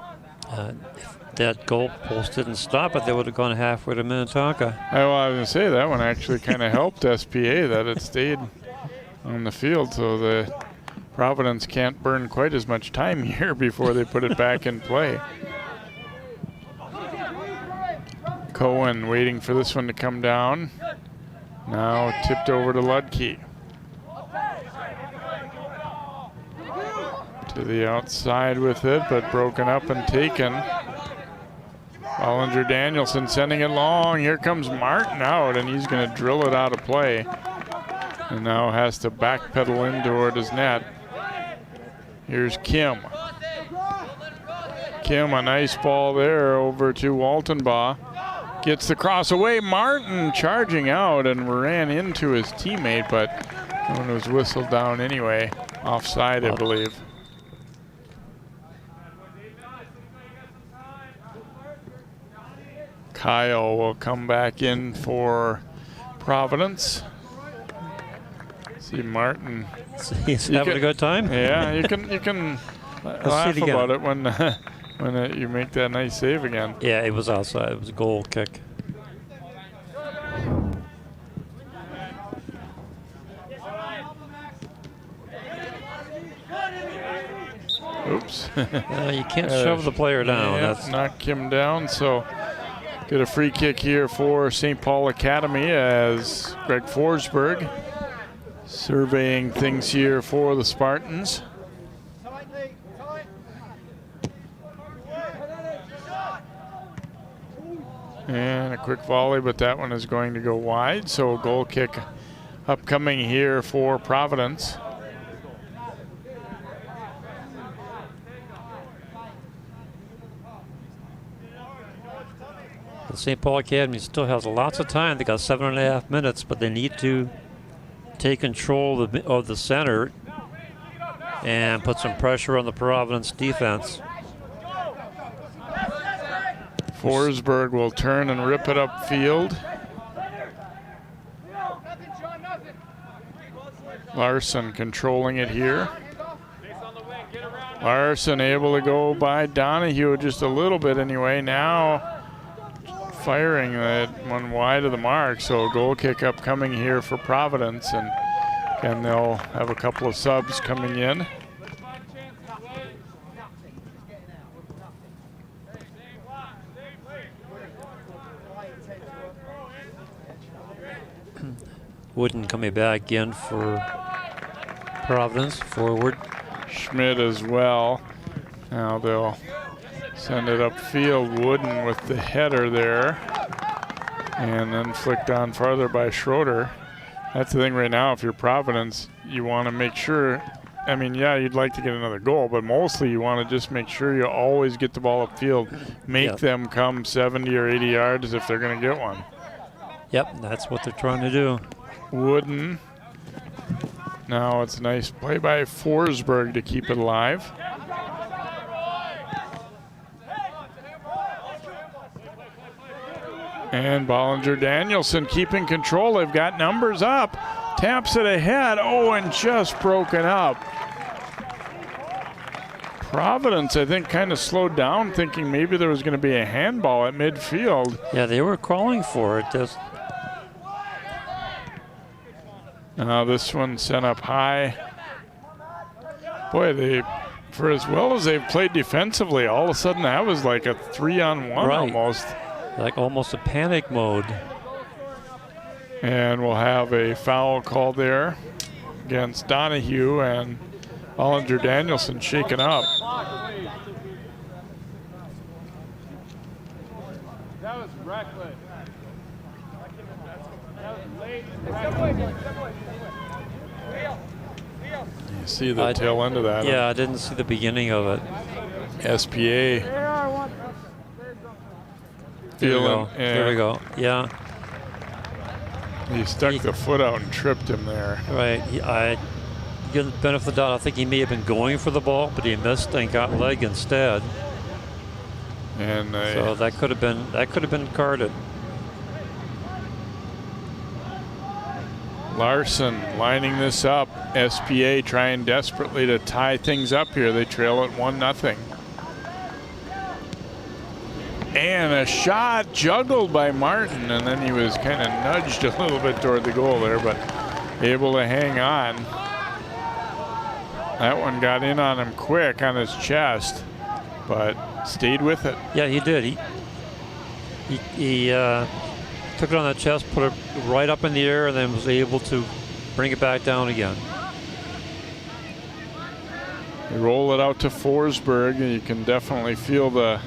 B: If that goal post didn't stop it, they would have gone halfway to Minnetonka.
A: I was going to say that one actually kind of helped SPA that it stayed on the field, so the Providence can't burn quite as much time here before they put it back in play. Cohen waiting for this one to come down. Now tipped over to Ludke. To the outside with it, but broken up and taken. Bollinger Danielson sending it long. Here comes Martin out, and he's going to drill it out of play. And now has to backpedal in toward his net. Here's Kim. Kim, a nice ball there over to Waltonbaugh. Gets the cross away. Martin charging out and ran into his teammate, but that one was whistled down anyway. Offside, I believe. Kyle will come back in for Providence. See Martin.
B: He's having a good time.
A: Yeah, you can laugh about it when you make that nice save again.
B: Yeah, it was outside. It was a goal kick.
A: Oops.
B: You can't shove the player down.
A: Yeah,
B: That's
A: knock him down. So get a free kick here for St. Paul Academy as Greg Forsberg surveying things here for the Spartans. And a quick volley, but that one is going to go wide. So a goal kick upcoming here for Providence.
B: the St. Paul Academy still has lots of time. They got 7.5 minutes, but they need to take control of the center and put some pressure on the Providence defense.
A: Forsberg will turn and rip it upfield. Larson controlling it here. Larson able to go by Donahue just a little bit anyway. Now firing that one wide of the mark. So a goal kick upcoming here for Providence. And again, they'll have a couple of subs coming in.
B: Wooden coming back in for Providence, forward.
A: Schmidt as well. Now they'll send it upfield. Wooden with the header there. And then flicked on farther by Schroeder. That's the thing right now, if you're Providence, you want to make sure, I mean, yeah, you'd like to get another goal, but mostly you want to just make sure you always get the ball upfield. Make them come 70 or 80 yards if they're going to get one.
B: Yep, that's what they're trying to do.
A: Wooden. Now it's a nice play by Forsberg to keep it alive. And Bollinger-Danielson keeping control. They've got numbers up. Taps it ahead. Oh, and just broken up. Providence, I think, kind of slowed down, thinking maybe there was going to be a handball at midfield.
B: Yeah, they were calling for it. Just
A: now this one sent up high. Boy, for as well as they've played defensively, all of a sudden that was like a 3-on-1 almost.
B: Like almost a panic mode.
A: And we'll have a foul call there against Donahue, and Bollinger-Danielson shaken up.
O: That was reckless.
A: You see the tail end of that.
B: Yeah, I didn't see the beginning of it.
A: SPA. Feeling,
B: there we go. Yeah.
A: He stuck the foot out and tripped him there.
B: Right. I give the benefit of the doubt. I think he may have been going for the ball, but he missed and got leg instead.
A: And
B: so that could have been carded.
A: Larson lining this up. SPA trying desperately to tie things up here. They trail at 1-0. And a shot juggled by Martin, and then he was kind of nudged a little bit toward the goal there, but able to hang on. That one got in on him quick on his chest, but stayed with it.
B: Yeah, he did. He took it on the chest, put it right up in the air, and then was able to bring it back down again.
A: They roll it out to Forsberg, and you can definitely feel the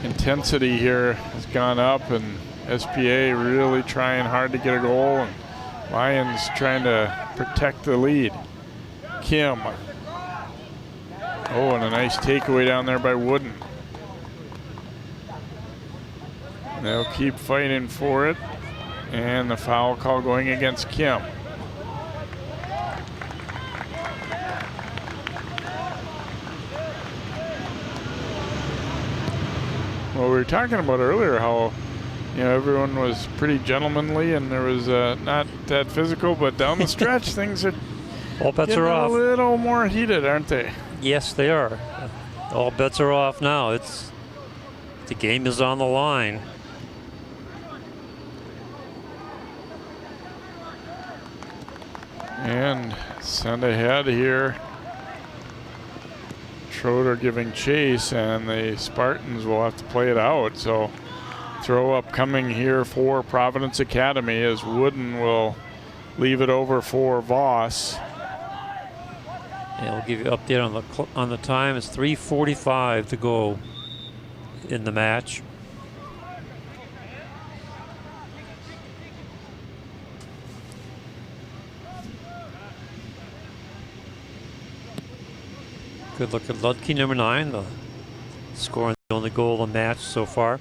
A: intensity here has gone up, and SPA really trying hard to get a goal, and Lions trying to protect the lead. Kim. Oh, and a nice takeaway down there by Wooden. They'll keep fighting for it, and the foul call going against Kim. Well, we were talking about earlier how, everyone was pretty gentlemanly and there was not that physical, but down the stretch things are
B: all bets are off.
A: A little more heated, aren't they?
B: Yes, they are. All bets are off now. The game is on the line.
A: And send ahead here. Schroeder giving chase, and the Spartans will have to play it out. So throw up coming here for Providence Academy as Wooden will leave it over for Voss.
B: Yeah, I'll give you an update on the time. It's 3:45 to go in the match. Good look at Ludke, number 9, the scoring the only goal of the match so far.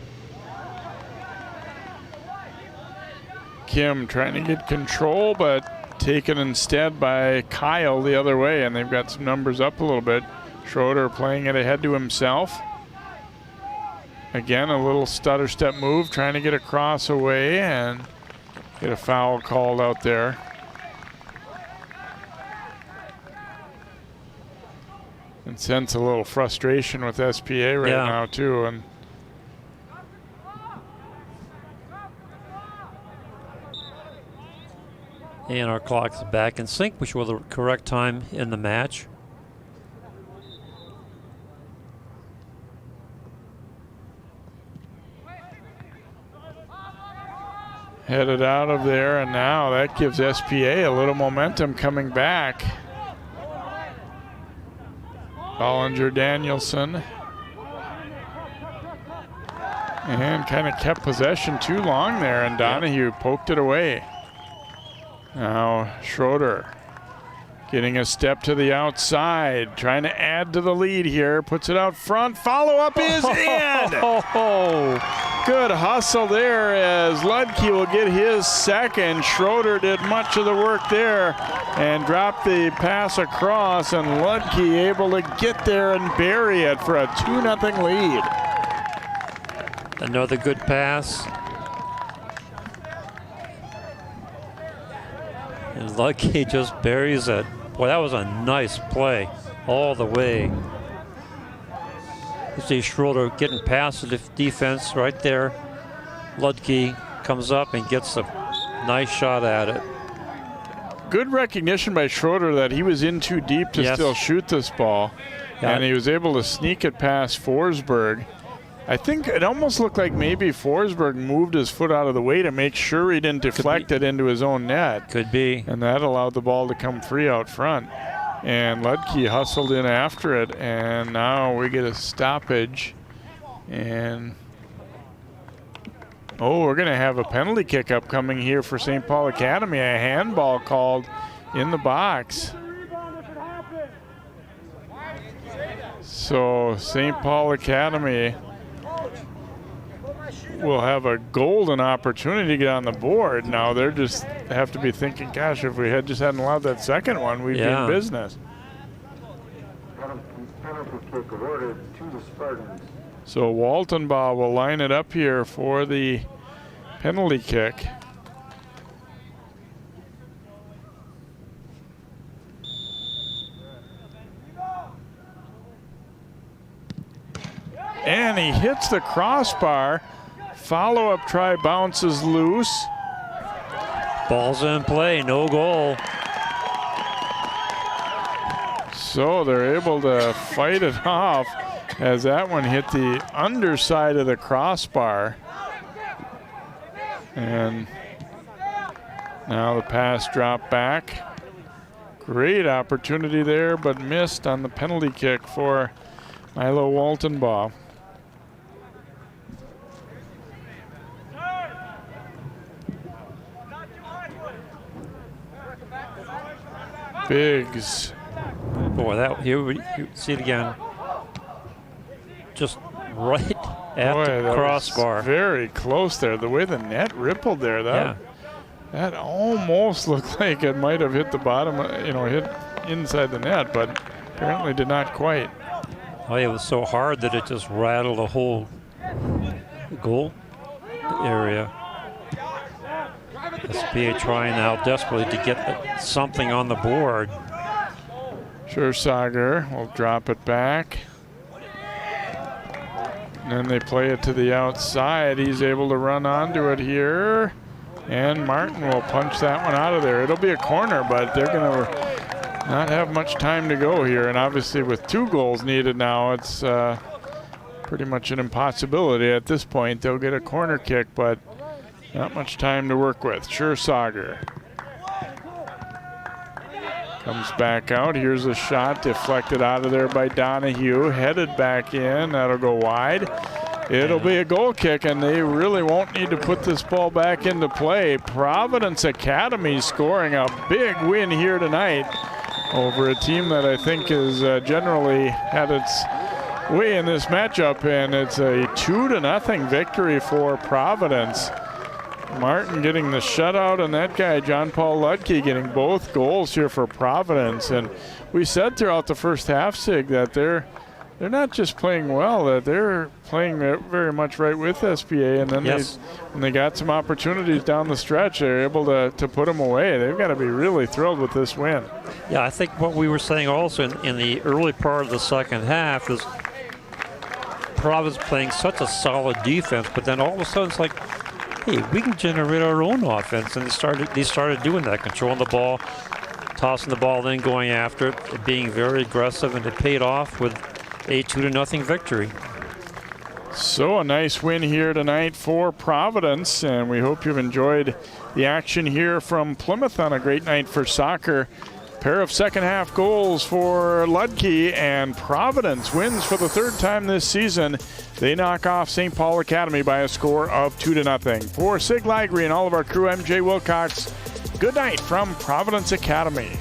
A: Kim trying to get control, but taken instead by Kyle the other way, and they've got some numbers up a little bit. Schroeder playing it ahead to himself. Again, a little stutter step move, trying to get a cross away and get a foul called out there. And sense a little frustration with SPA right now too.
B: And our clock's back in sync, which was the correct time in the match.
A: Headed out of there, and now that gives SPA a little momentum coming back. Bollinger Danielson. And kind of kept possession too long there, and Donahue poked it away. Now Schroeder getting a step to the outside, trying to add to the lead here, puts it out front, follow-up is in! Good hustle there as Ludke will get his second. Schroeder did much of the work there and dropped the pass across, and Ludke able to get there and bury it for a 2-0 lead.
B: Another good pass. And Ludke just buries it. Boy, that was a nice play all the way. You see Schroeder getting past the defense right there. Ludke comes up and gets a nice shot at it.
A: Good recognition by Schroeder that he was in too deep to still shoot this ball. And he was able to sneak it past Forsberg. I think it almost looked like maybe Forsberg moved his foot out of the way to make sure he didn't deflect it into his own net.
B: Could be.
A: And that allowed the ball to come free out front. And Ludke hustled in after it, and now we get a stoppage. And we're going to have a penalty kick upcoming here for St. Paul Academy. A handball called in the box. So St. Paul Academy will have a golden opportunity to get on the board. Now they're just have to be thinking, gosh, if we had just hadn't allowed that second one, we'd be in business. So Waltenbaugh will line it up here for the penalty kick. And he hits the crossbar. Follow-up try bounces loose.
B: Ball's in play, no goal.
A: So they're able to fight it off as that one hit the underside of the crossbar. And now the pass dropped back. Great opportunity there, but missed on the penalty kick for Milo Waltenbaugh. Biggs.
B: Boy, that here see it again. Just right at the crossbar.
A: Very close there. The way the net rippled there, that almost looked like it might have hit the bottom, hit inside the net, but apparently did not quite.
B: Oh, it was so hard that it just rattled the whole goal area. SPA trying now desperately to get something on the board.
A: Schersager will drop it back. And then they play it to the outside. He's able to run onto it here. And Martin will punch that one out of there. It'll be a corner, but they're going to not have much time to go here. And obviously with 2 goals needed now, it's pretty much an impossibility at this point. They'll get a corner kick, but not much time to work with. Schersager comes back out. Here's a shot deflected out of there by Donahue. Headed back in. That'll go wide. It'll be a goal kick, and they really won't need to put this ball back into play. Providence Academy scoring a big win here tonight over a team that I think has generally had its way in this matchup, and it's a 2-0 victory for Providence. Martin getting the shutout, and that guy, John Paul Ludke, getting both goals here for Providence. And we said throughout the first half, Sig, that they're they're not just playing well, they're playing very much right with SPA, and then when they got some opportunities down the stretch, they're able to put them away. They've got to be really thrilled with this win.
B: Yeah, I think what we were saying also in the early part of the second half is Providence playing such a solid defense, but then all of a sudden it's like, hey, we can generate our own offense, and they started doing that, controlling the ball, tossing the ball, then going after it, being very aggressive, and it paid off with a 2-0 victory.
A: So a nice win here tonight for Providence, and we hope you've enjoyed the action here from Plymouth on a great night for soccer. Pair of second half goals for Ludke, and Providence wins for the third time this season. They knock off St. Paul Academy by a score of 2-0. For Sig Ligry and all of our crew, I'm Jay Wilcox. Good night from Providence Academy.